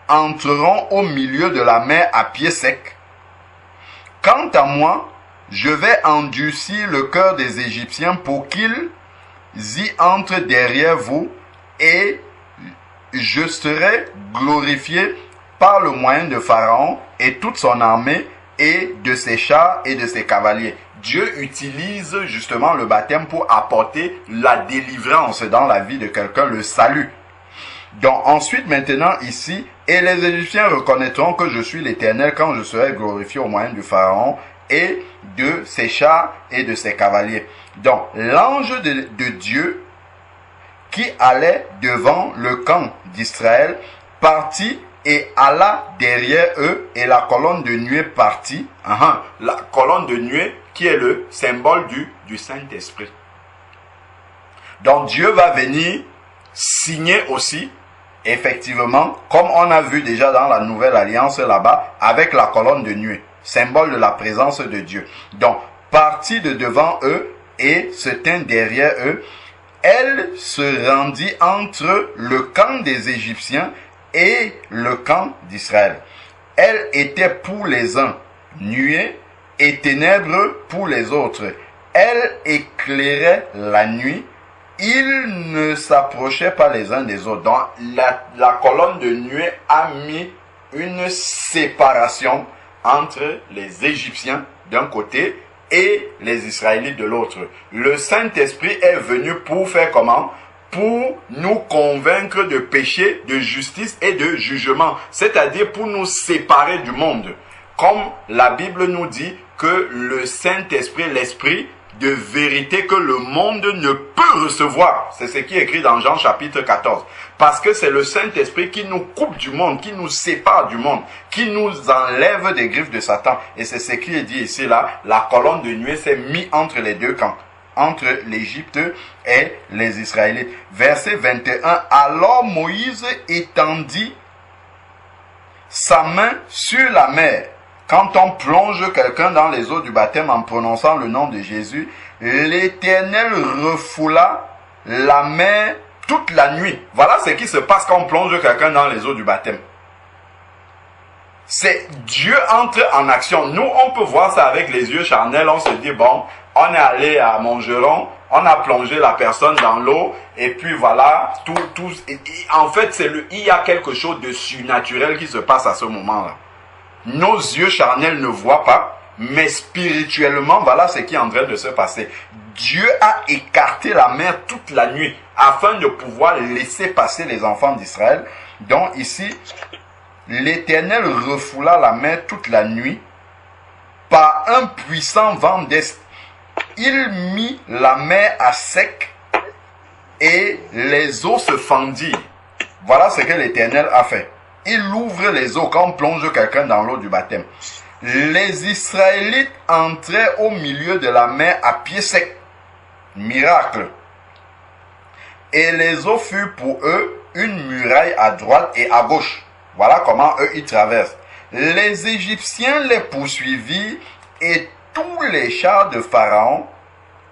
B: entreront au milieu de la mer à pied sec. Quant à moi, je vais endurcir le cœur des Égyptiens pour qu'ils y entrent derrière vous et je serai glorifié par le moyen de Pharaon et toute son armée et de ses chars et de ses cavaliers. Dieu utilise justement le baptême pour apporter la délivrance dans la vie de quelqu'un, le salut. Donc ensuite maintenant ici, et les Égyptiens reconnaîtront que je suis l'Éternel quand je serai glorifié au moyen du Pharaon et de ses chars et de ses cavaliers. Donc l'ange de Dieu qui allait devant le camp d'Israël partit et alla derrière eux et la colonne de nuée partit. La colonne de nuée qui est le symbole du Saint-Esprit. Donc Dieu va venir signer aussi, effectivement, comme on a vu déjà dans la Nouvelle Alliance là-bas, avec la colonne de nuée, symbole de la présence de Dieu. Donc, partit de devant eux et se tint derrière eux, elle se rendit entre le camp des Égyptiens et le camp d'Israël. Elle était pour les uns nuée et ténèbres pour les autres. Elle éclairait la nuit. Ils ne s'approchaient pas les uns des autres. Donc la colonne de nuée a mis une séparation entre les Égyptiens d'un côté et les Israélites de l'autre. Le Saint-Esprit est venu pour faire comment? Pour nous convaincre de péché, de justice et de jugement. C'est-à-dire pour nous séparer du monde. Comme la Bible nous dit que le Saint-Esprit, l'Esprit de vérité que le monde ne peut recevoir. C'est ce qui est écrit dans Jean chapitre 14. Parce que c'est le Saint-Esprit qui nous coupe du monde, qui nous sépare du monde, qui nous enlève des griffes de Satan. Et c'est ce qui est dit ici là, la colonne de nuée s'est mise entre les deux camps, entre l'Égypte et les Israélites. Verset 21, alors Moïse étendit sa main sur la mer. Quand on plonge quelqu'un dans les eaux du baptême en prononçant le nom de Jésus, l'Éternel refoula la mer toute la nuit. Voilà ce qui se passe quand on plonge quelqu'un dans les eaux du baptême. C'est Dieu entre en action. Nous, on peut voir ça avec les yeux charnels. On se dit, bon, on est allé à Montgeron, on a plongé la personne dans l'eau, et puis voilà, en fait, il y a quelque chose de surnaturel qui se passe à ce moment-là. Nos yeux charnels ne voient pas, mais spirituellement, voilà ce qui est en train de se passer. Dieu a écarté la mer toute la nuit afin de pouvoir laisser passer les enfants d'Israël. Donc ici, l'Éternel refoula la mer toute la nuit par un puissant vent d'est. Il mit la mer à sec et les eaux se fendirent. Voilà ce que l'Éternel a fait. Il ouvre les eaux quand on plonge quelqu'un dans l'eau du baptême. Les Israélites entraient au milieu de la mer à pied sec. Miracle. Et les eaux furent pour eux une muraille à droite et à gauche. Voilà comment eux ils traversent. Les Égyptiens les poursuivirent et tous les chars de Pharaon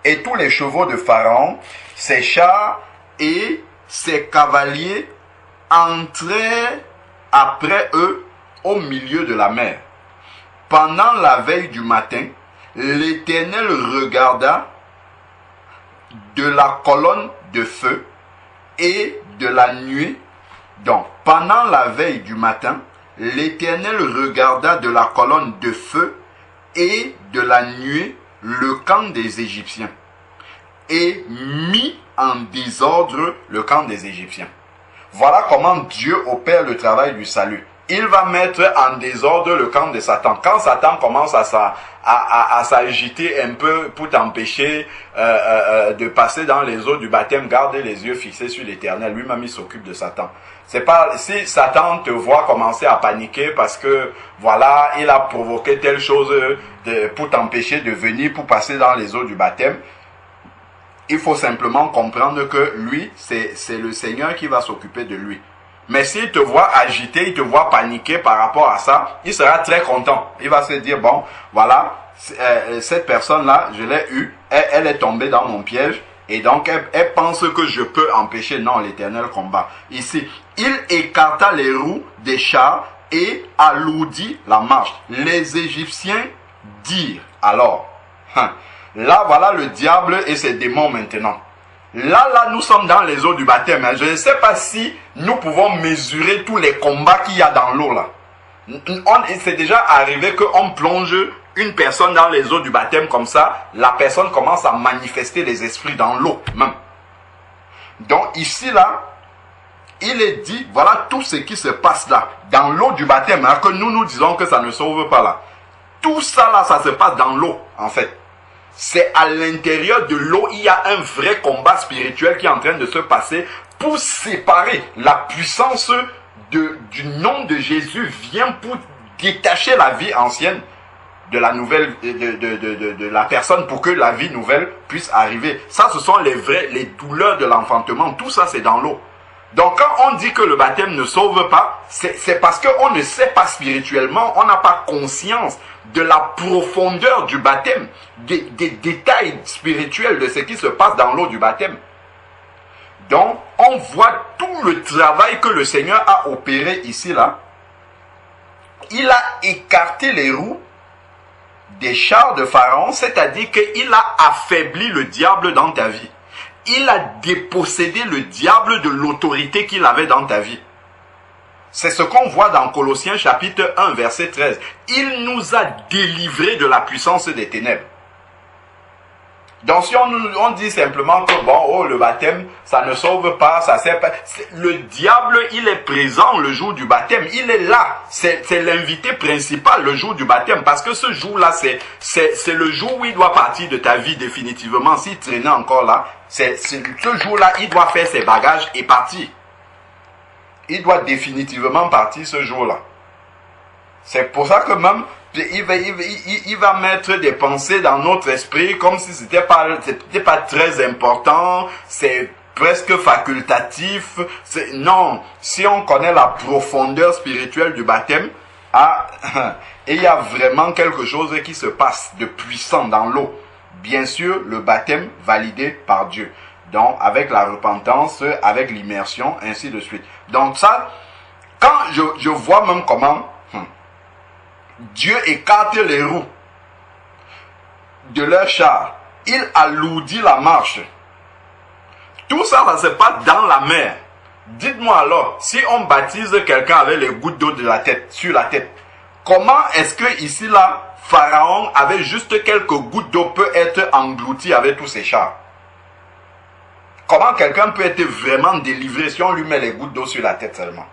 B: et tous les chevaux de Pharaon, ses chars et ses cavaliers entrèrent après eux au milieu de la mer. Pendant la veille du matin, l'Éternel regarda de la colonne de feu et de la nuée. Donc, pendant la veille du matin, l'Éternel regarda de la colonne de feu et de la nuée le camp des Égyptiens et mit en désordre le camp des Égyptiens. Voilà comment Dieu opère le travail du salut. Il va mettre en désordre le camp de Satan. Quand Satan commence à s'agiter un peu pour t'empêcher de passer dans les eaux du baptême, garde les yeux fixés sur l'Éternel. Lui-même, il s'occupe de Satan. C'est pas si Satan te voit commencer à paniquer parce que voilà, il a provoqué telle chose pour t'empêcher de venir pour passer dans les eaux du baptême. Il faut simplement comprendre que lui, c'est le Seigneur qui va s'occuper de lui. Mais s'il te voit agité, il te voit paniquer par rapport à ça, il sera très content. Il va se dire, bon, voilà, cette personne-là, je l'ai eue, elle est tombée dans mon piège, et donc elle pense que je peux empêcher. Non, l'Éternel combat. Ici, il écarta les roues des chars et alourdit la marche. Les Égyptiens dirent alors, là, voilà le diable et ses démons maintenant. Là, nous sommes dans les eaux du baptême. Je ne sais pas si nous pouvons mesurer tous les combats qu'il y a dans l'eau là. C'est déjà arrivé qu'on plonge une personne dans les eaux du baptême comme ça. La personne commence à manifester les esprits dans l'eau même. Donc ici là, il est dit, voilà tout ce qui se passe là, dans l'eau du baptême, hein, que nous disons que ça ne sauve pas là. Tout ça là, ça se passe dans l'eau en fait. C'est à l'intérieur de l'eau, il y a un vrai combat spirituel qui est en train de se passer pour séparer la puissance du nom de Jésus vient pour détacher la vie ancienne de la nouvelle, de la personne pour que la vie nouvelle puisse arriver. Ça, ce sont les douleurs de l'enfantement. Tout ça, c'est dans l'eau. Donc, quand on dit que le baptême ne sauve pas, c'est parce qu'on ne sait pas spirituellement, on n'a pas conscience de la profondeur du baptême, des détails spirituels de ce qui se passe dans l'eau du baptême. Donc, on voit tout le travail que le Seigneur a opéré ici, là. Il a écarté les roues des chars de Pharaon, c'est-à-dire qu'il a affaibli le diable dans ta vie. Il a dépossédé le diable de l'autorité qu'il avait dans ta vie. C'est ce qu'on voit dans Colossiens chapitre 1, verset 13. Il nous a délivrés de la puissance des ténèbres. Donc si on dit simplement que bon, oh, le baptême, ça ne sauve pas, ça sert pas. Le diable, il est présent le jour du baptême. Il est là. C'est l'invité principal le jour du baptême. Parce que ce jour-là, c'est le jour où il doit partir de ta vie définitivement. S'il traînait encore là, ce jour-là, il doit faire ses bagages et partir. Il doit définitivement partir ce jour-là. C'est pour ça que même, il va mettre des pensées dans notre esprit comme si c'était pas très important, c'est presque facultatif. Non, si on connaît la profondeur spirituelle du baptême, et il y a vraiment quelque chose qui se passe de puissant dans l'eau. Bien sûr, le baptême validé par Dieu. Donc, avec la repentance, avec l'immersion, ainsi de suite. Donc ça, quand je vois même comment Dieu écarte les roues de leur char, il alourdit la marche. Tout ça, ça se passe dans la mer. Dites-moi alors, si on baptise quelqu'un avec les gouttes d'eau de la tête, sur la tête, comment est-ce que ici là, Pharaon, avec juste quelques gouttes d'eau, peut être englouti avec tous ses chars? Comment quelqu'un peut être vraiment délivré si on lui met les gouttes d'eau sur la tête seulement?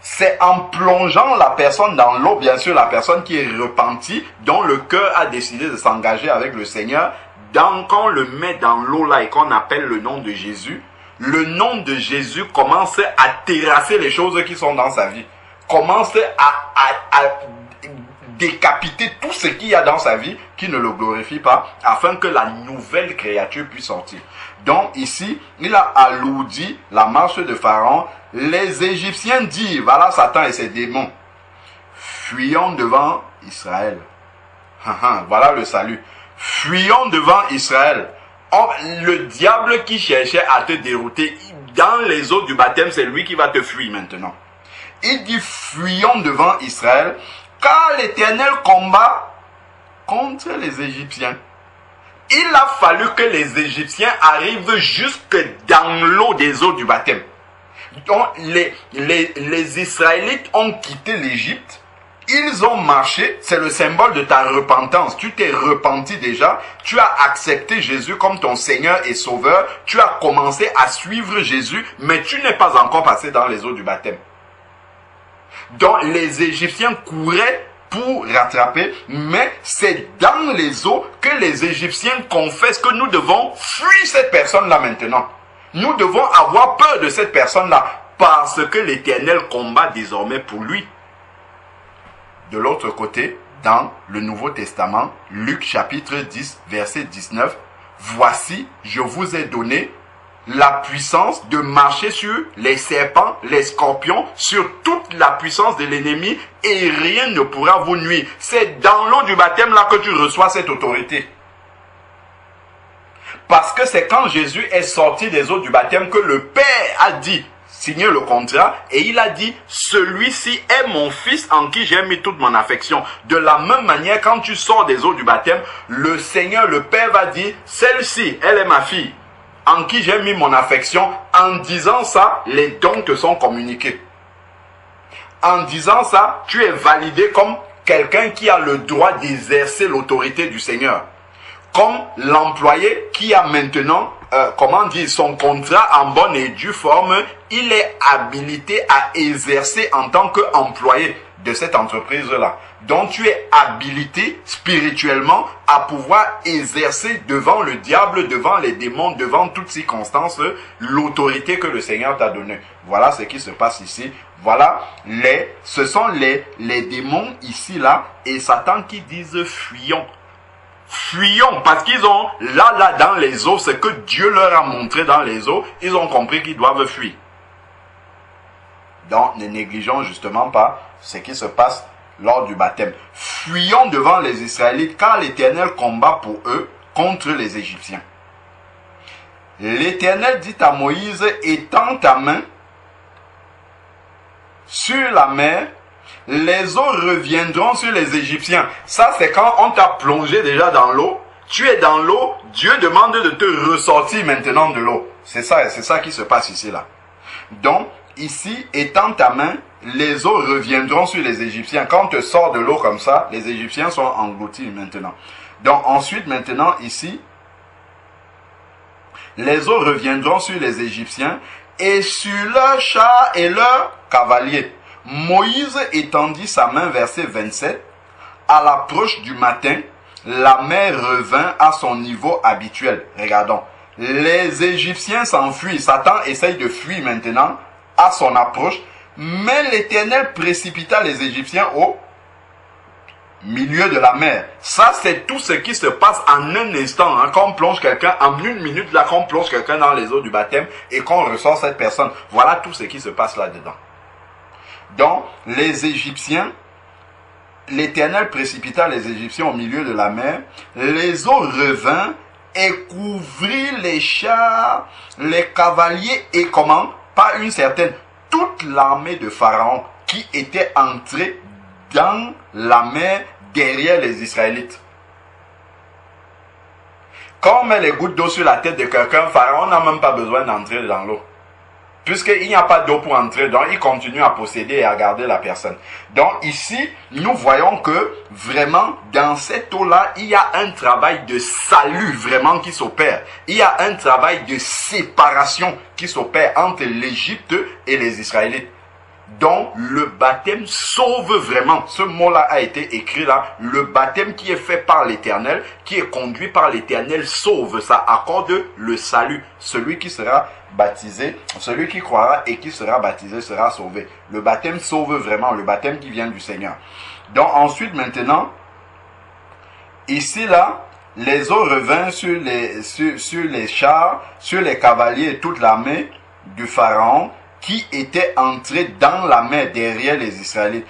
B: C'est en plongeant la personne dans l'eau, bien sûr, la personne qui est repentie, dont le cœur a décidé de s'engager avec le Seigneur. Quand on le met dans l'eau là et qu'on appelle le nom de Jésus, le nom de Jésus commence à terrasser les choses qui sont dans sa vie. Commence à décapiter tout ce qu'il y a dans sa vie qui ne le glorifie pas, afin que la nouvelle créature puisse sortir. Donc ici, il a alourdi la marche de Pharaon. Les Égyptiens disent, voilà Satan et ses démons, fuyons devant Israël. Voilà le salut. Fuyons devant Israël. Le diable qui cherchait à te dérouter, dans les eaux du baptême, c'est lui qui va te fuir maintenant. Il dit, fuyons devant Israël, car l'Éternel combat contre les Égyptiens. Il a fallu que les Égyptiens arrivent jusque dans l'eau des eaux du baptême. Donc les Israélites ont quitté l'Égypte, ils ont marché, c'est le symbole de ta repentance. Tu t'es repenti déjà, tu as accepté Jésus comme ton Seigneur et Sauveur, tu as commencé à suivre Jésus, mais tu n'es pas encore passé dans les eaux du baptême. Donc les Égyptiens couraient pour rattraper, mais c'est dans les eaux que les Égyptiens confessent que nous devons fuir cette personne-là maintenant. Nous devons avoir peur de cette personne-là, parce que l'Éternel combat désormais pour lui. De l'autre côté, dans le Nouveau Testament, Luc chapitre 10, verset 19, « Voici, je vous ai donné la puissance de marcher sur les serpents, les scorpions, sur toute la puissance de l'ennemi, et rien ne pourra vous nuire. » C'est dans l'eau du baptême là que tu reçois cette autorité. Parce que c'est quand Jésus est sorti des eaux du baptême que le Père a dit, signé le contrat, et il a dit, celui-ci est mon fils en qui j'ai mis toute mon affection. De la même manière, quand tu sors des eaux du baptême, le Seigneur, le Père va dire, celle-ci, elle est ma fille, en qui j'ai mis mon affection. En disant ça, les dons te sont communiqués. En disant ça, tu es validé comme quelqu'un qui a le droit d'exercer l'autorité du Seigneur. Comme l'employé qui a maintenant, son contrat en bonne et due forme, il est habilité à exercer en tant qu'employé de cette entreprise-là. Donc tu es habilité spirituellement à pouvoir exercer devant le diable, devant les démons, devant toutes circonstances, l'autorité que le Seigneur t'a donnée. Voilà ce qui se passe ici. Voilà, ce sont les démons ici, là, et Satan qui disent fuyons. Fuyons, parce qu'ils ont, là, dans les eaux, ce que Dieu leur a montré dans les eaux, ils ont compris qu'ils doivent fuir. Donc, ne négligeons justement pas ce qui se passe lors du baptême. Fuyons devant les Israélites, car l'Éternel combat pour eux contre les Égyptiens. l'Éternel dit à Moïse, étends ta main sur la mer, les eaux reviendront sur les Égyptiens. Ça, c'est quand on t'a plongé déjà dans l'eau. Tu es dans l'eau, Dieu demande de te ressortir maintenant de l'eau. C'est ça qui se passe ici, là. Donc, ici, étends ta main, les eaux reviendront sur les Égyptiens. Quand on te sort de l'eau comme ça, les Égyptiens sont engloutis maintenant. Donc, ensuite, maintenant, ici, les eaux reviendront sur les Égyptiens et sur leurs chars et leurs cavaliers. Moïse étendit sa main, verset 27, à l'approche du matin, la mer revint à son niveau habituel. Regardons. Les Égyptiens s'enfuient. Satan essaye de fuir maintenant à son approche. Mais l'Éternel précipita les Égyptiens au milieu de la mer. Ça, c'est tout ce qui se passe en un instant. Hein, quand on plonge quelqu'un, en une minute, là, quand on plonge quelqu'un dans les eaux du baptême et qu'on ressort cette personne. Voilà tout ce qui se passe là-dedans. Donc, les Égyptiens, l'Éternel précipita les Égyptiens au milieu de la mer. Les eaux revinrent et couvrit les chars, les cavaliers et comment? Pas une certaine, toute l'armée de Pharaon qui était entrée dans la mer derrière les Israélites. Quand on met les gouttes d'eau sur la tête de quelqu'un, Pharaon n'a même pas besoin d'entrer dans l'eau. Puisqu'il n'y a pas d'eau pour entrer, donc il continue à posséder et à garder la personne. Donc ici, nous voyons que vraiment, dans cette eau-là, il y a un travail de salut vraiment qui s'opère. Il y a un travail de séparation qui s'opère entre l'Égypte et les Israélites. Donc le baptême sauve vraiment. Ce mot-là a été écrit là. Le baptême qui est fait par l'Éternel, qui est conduit par l'Éternel, sauve. Ça accorde le salut. Celui qui sera baptisé, celui qui croira et qui sera baptisé sera sauvé. Le baptême sauve vraiment. Le baptême qui vient du Seigneur. Donc ensuite maintenant, ici là, les eaux revinrent sur les chars, sur les cavaliers et toute l'armée du Pharaon, qui était entré dans la mer derrière les Israélites.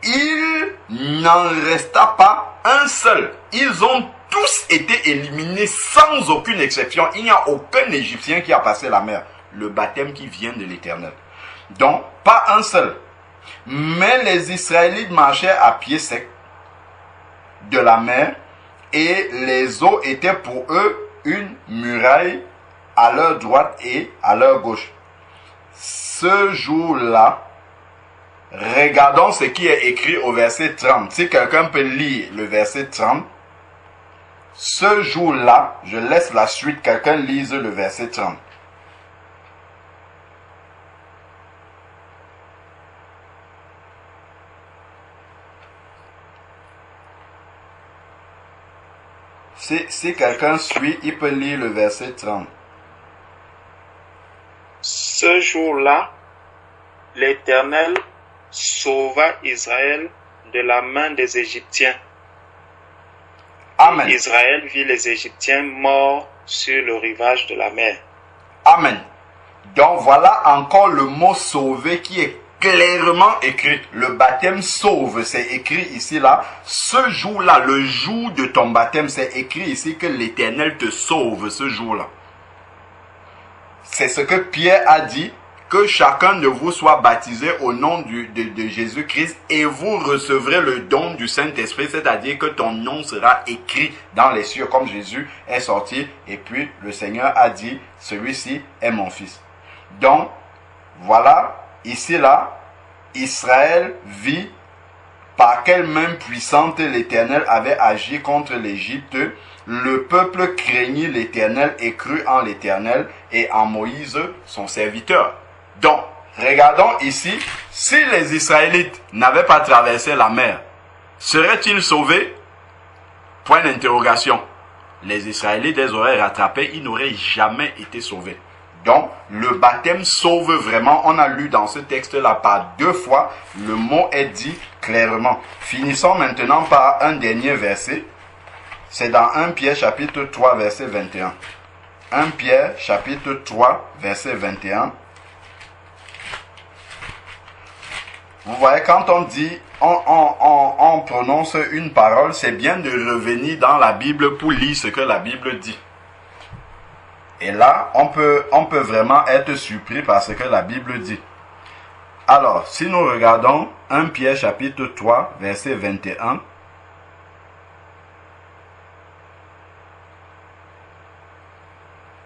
B: Il n'en resta pas un seul. Ils ont tous été éliminés sans aucune exception. Il n'y a aucun Égyptien qui a passé la mer. Le baptême qui vient de l'Éternel. Donc, pas un seul. Mais les Israélites marchaient à pied sec de la mer et les eaux étaient pour eux une muraille à leur droite et à leur gauche. Ce jour-là, regardons ce qui est écrit au verset 30. Si quelqu'un peut lire le verset 30, ce jour-là, je laisse la suite, quelqu'un lise le verset 30. Si quelqu'un suit, il peut lire le verset 30.
A: Ce jour-là, l'Éternel sauva Israël de la main des Égyptiens.
B: Amen.
A: Israël vit les Égyptiens morts sur le rivage de la mer.
B: Amen. Donc voilà encore le mot sauver qui est clairement écrit. Le baptême sauve, c'est écrit ici là. Ce jour-là, le jour de ton baptême, c'est écrit ici que l'Éternel te sauve ce jour-là. C'est ce que Pierre a dit, que chacun de vous soit baptisé au nom de Jésus-Christ et vous recevrez le don du Saint-Esprit, c'est-à-dire que ton nom sera écrit dans les cieux comme Jésus est sorti et puis le Seigneur a dit, celui-ci est mon fils. Donc, voilà, ici là, Israël vit par quelle main puissante l'Éternel avait agi contre l'Égypte. Le peuple craignit l'Éternel et crut en l'Éternel et en Moïse, son serviteur. Donc, regardons ici, si les Israélites n'avaient pas traversé la mer, seraient-ils sauvés? Point d'interrogation. Les Israélites les auraient rattrapés, ils n'auraient jamais été sauvés. Donc, le baptême sauve vraiment. On a lu dans ce texte-là par 2 fois, le mot est dit clairement. Finissons maintenant par un dernier verset. C'est dans 1 Pierre chapitre 3 verset 21. 1 Pierre chapitre 3 verset 21. Vous voyez, quand on dit, on prononce une parole, c'est bien de revenir dans la Bible pour lire ce que la Bible dit. Et là, on peut vraiment être surpris par ce que la Bible dit. Alors, si nous regardons 1 Pierre chapitre 3, verset 21,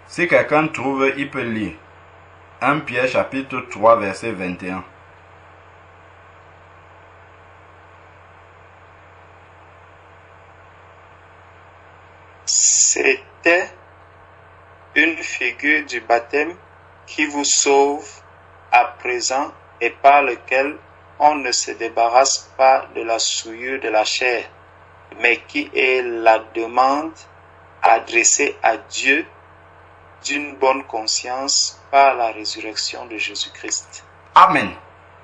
B: si quelqu'un trouve, il peut lire. 1 Pierre chapitre 3, verset 21.
A: C'était une figure du baptême qui vous sauve à présent et par lequel on ne se débarrasse pas de la souillure de la chair, mais qui est la demande adressée à Dieu d'une bonne conscience par la résurrection de Jésus-Christ.
B: Amen.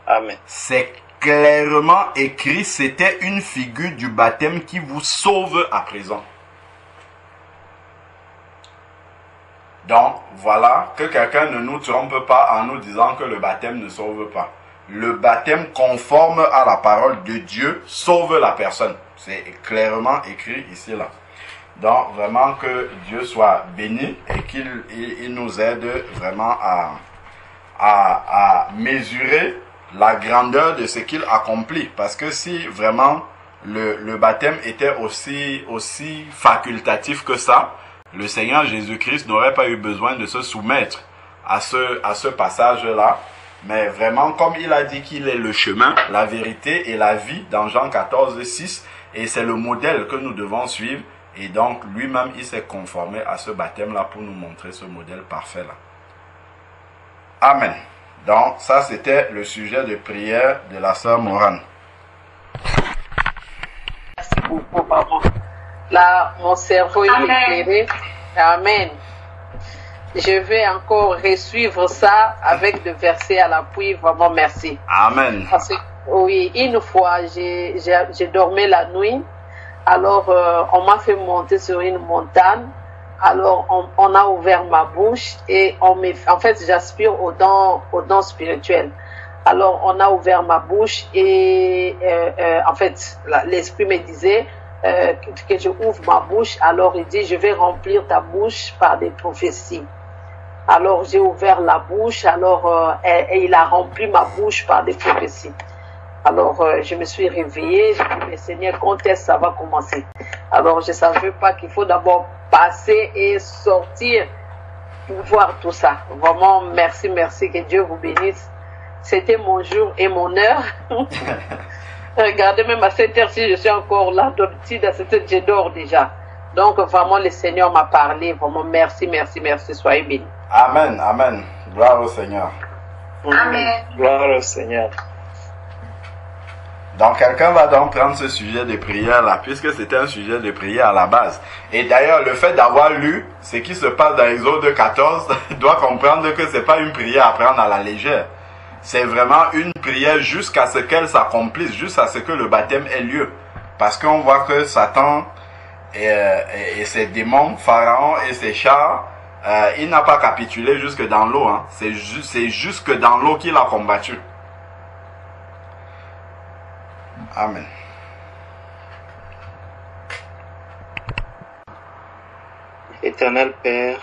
A: Amen.
B: C'est clairement écrit, c'était une figure du baptême qui vous sauve à présent. Donc, voilà, que quelqu'un ne nous trompe pas en nous disant que le baptême ne sauve pas. Le baptême conforme à la parole de Dieu sauve la personne. C'est clairement écrit ici, là. Donc, vraiment que Dieu soit béni et qu'il nous aide vraiment à mesurer la grandeur de ce qu'il accomplit. Parce que si vraiment le baptême était aussi facultatif que ça, le Seigneur Jésus-Christ n'aurait pas eu besoin de se soumettre à ce passage-là. Mais vraiment, comme il a dit qu'il est le chemin, la vérité et la vie dans Jean 14, 6, et c'est le modèle que nous devons suivre. Et donc, lui-même, il s'est conformé à ce baptême-là pour nous montrer ce modèle parfait-là. Amen. Donc, ça, c'était le sujet de prière de la sœur Morane.
D: Merci beaucoup, papa. Là, mon cerveau est éclairé. Amen. Je vais encore resuivre ça avec des versets à l'appui. Vraiment, merci.
B: Amen.
D: Parce que, oui, une fois, j'ai dormi la nuit. Alors, on m'a fait monter sur une montagne. Alors, on a ouvert ma bouche et en fait, j'aspire aux dons spirituels. Alors, on a ouvert ma bouche et en fait, l'esprit me disait que je ouvre ma bouche. Alors, il dit, je vais remplir ta bouche par des prophéties. Alors, j'ai ouvert la bouche. Alors, et il a rempli ma bouche par des prophéties. Alors, je me suis réveillée, j'ai dit, mais Seigneur, quand est-ce que ça va commencer? Alors, je ne savais pas qu'il faut d'abord passer et sortir pour voir tout ça. Vraiment, merci, merci, que Dieu vous bénisse. C'était mon jour et mon heure. Regardez, même à cette heure-ci, je suis encore là, d'habitude, à cette heure, je dors déjà. Donc, vraiment, le Seigneur m'a parlé. Vraiment, merci, merci, merci, soyez bénis.
B: Amen, amen. Gloire au Seigneur.
C: Amen.
A: Gloire au Seigneur.
B: Donc, quelqu'un va donc prendre ce sujet de prière là, puisque c'était un sujet de prière à la base. Et d'ailleurs, le fait d'avoir lu ce qui se passe dans Exode 14, doit comprendre que c'est pas une prière à prendre à la légère. C'est vraiment une prière jusqu'à ce qu'elle s'accomplisse, jusqu'à ce que le baptême ait lieu. Parce qu'on voit que Satan et ses démons, Pharaon et ses chars, il n'a pas capitulé jusque dans l'eau. Hein. C'est jusque dans l'eau qu'il a combattu. Amen.
A: Éternel Père,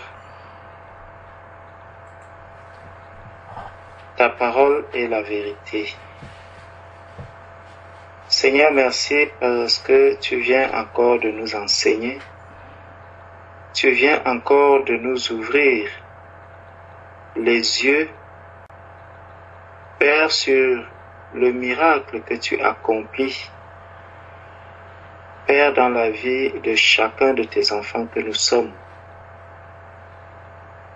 A: ta parole est la vérité. Seigneur, merci parce que tu viens encore de nous enseigner. Tu viens encore de nous ouvrir les yeux, Père, sur le miracle que tu accomplis, Père, dans la vie de chacun de tes enfants que nous sommes.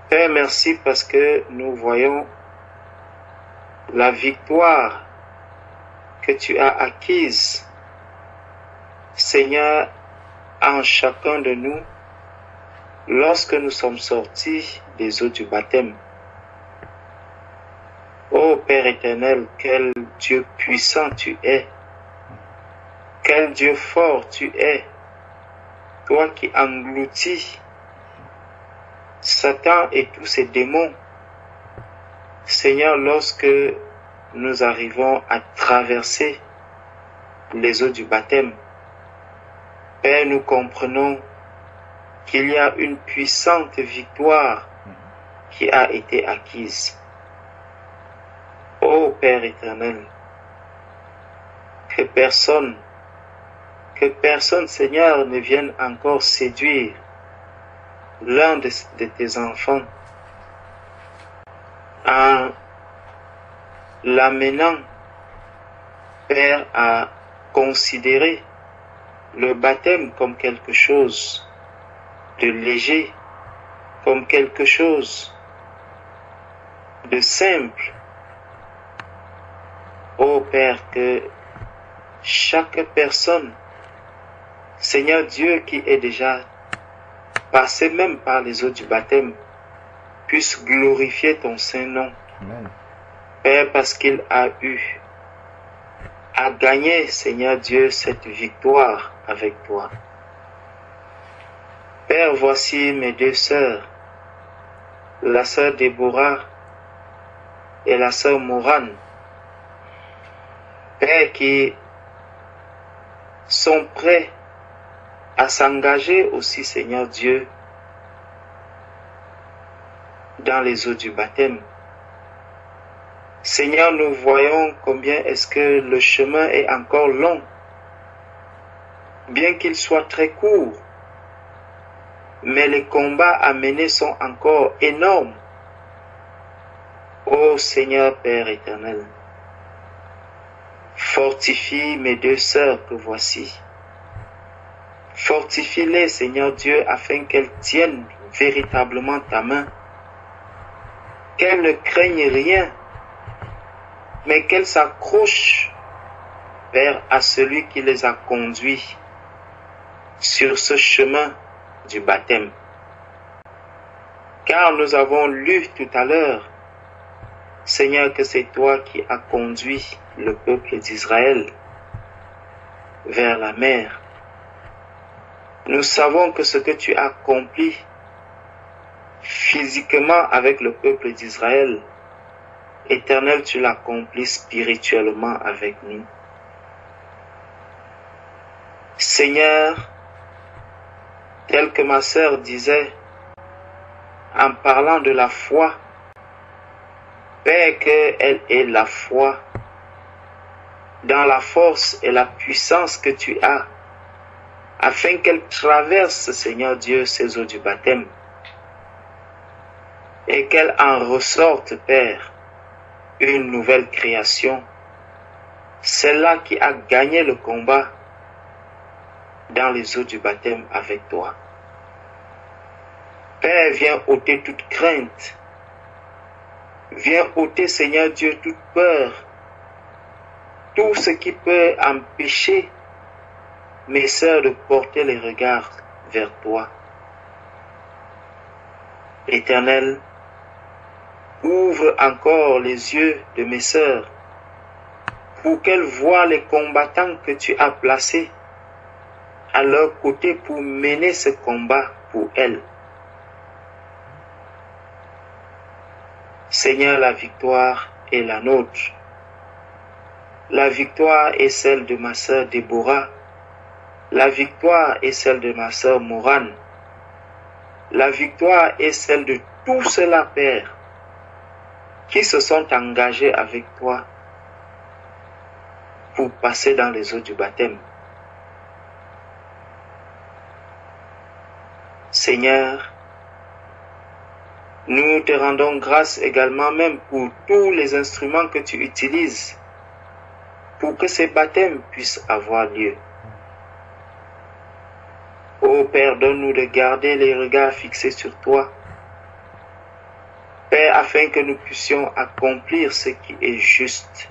A: Père, merci parce que nous voyons la victoire que tu as acquise, Seigneur, en chacun de nous, lorsque nous sommes sortis des eaux du baptême. Ô Père éternel, quel Dieu puissant tu es, quel Dieu fort tu es, toi qui engloutis Satan et tous ses démons. Seigneur, lorsque nous arrivons à traverser les eaux du baptême, Père, nous comprenons qu'il y a une puissante victoire qui a été acquise. Ô Père éternel, que personne, Seigneur, ne vienne encore séduire l'un de tes enfants en l'amenant, Père, à considérer le baptême comme quelque chose de léger, comme quelque chose de simple. Ô Père, que chaque personne, Seigneur Dieu, qui est déjà passé même par les eaux du baptême, puisse glorifier ton Saint-Nom.
B: Amen.
A: Père, parce qu'il a eu à gagner, Seigneur Dieu, cette victoire avec toi. Père, voici mes deux sœurs, la sœur Déborah et la sœur Morane, Père, qui sont prêts à s'engager aussi, Seigneur Dieu, dans les eaux du baptême. Seigneur, nous voyons combien est-ce que le chemin est encore long, bien qu'il soit très court, mais les combats à mener sont encore énormes. Ô Seigneur Père éternel, fortifie mes deux sœurs que voici. Fortifie-les, Seigneur Dieu, afin qu'elles tiennent véritablement ta main, qu'elles ne craignent rien, mais qu'elles s'accrochent vers à celui qui les a conduits sur ce chemin du baptême. Car nous avons lu tout à l'heure, Seigneur, que c'est toi qui as conduit le peuple d'Israël vers la mer. Nous savons que ce que tu as accompli physiquement avec le peuple d'Israël, Éternel, tu l'accomplis spirituellement avec nous. Seigneur, tel que ma sœur disait, en parlant de la foi, Père, qu'elle ait la foi dans la force et la puissance que tu as, afin qu'elle traverse, Seigneur Dieu, ces eaux du baptême, et qu'elle en ressorte, Père, une nouvelle création, celle-là qui a gagné le combat dans les eaux du baptême avec toi. Père, viens ôter toute crainte, viens ôter, Seigneur Dieu, toute peur, tout ce qui peut empêcher mes sœurs de porter les regards vers toi. Éternel, ouvre encore les yeux de mes sœurs pour qu'elles voient les combattants que tu as placés à leur côté pour mener ce combat pour elles. Seigneur, la victoire est la nôtre. La victoire est celle de ma sœur Déborah. La victoire est celle de ma sœur Morane. La victoire est celle de tous ceux-là, Père, qui se sont engagés avec toi pour passer dans les eaux du baptême. Seigneur, nous te rendons grâce également même pour tous les instruments que tu utilises pour que ces baptêmes puissent avoir lieu. Ô Père, donne-nous de garder les regards fixés sur toi, Père, afin que nous puissions accomplir ce qui est juste.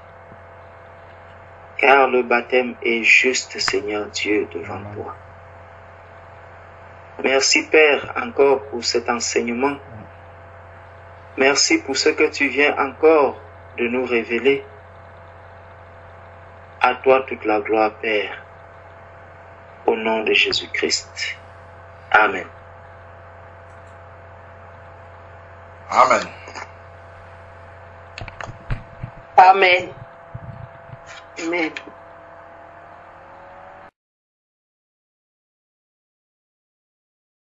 A: Car le baptême est juste, Seigneur Dieu, devant toi. Merci, Père, encore pour cet enseignement. Merci pour ce que tu viens encore de nous révéler. À toi toute la gloire, Père. Au nom de Jésus-Christ. Amen.
B: Amen.
D: Amen. Amen.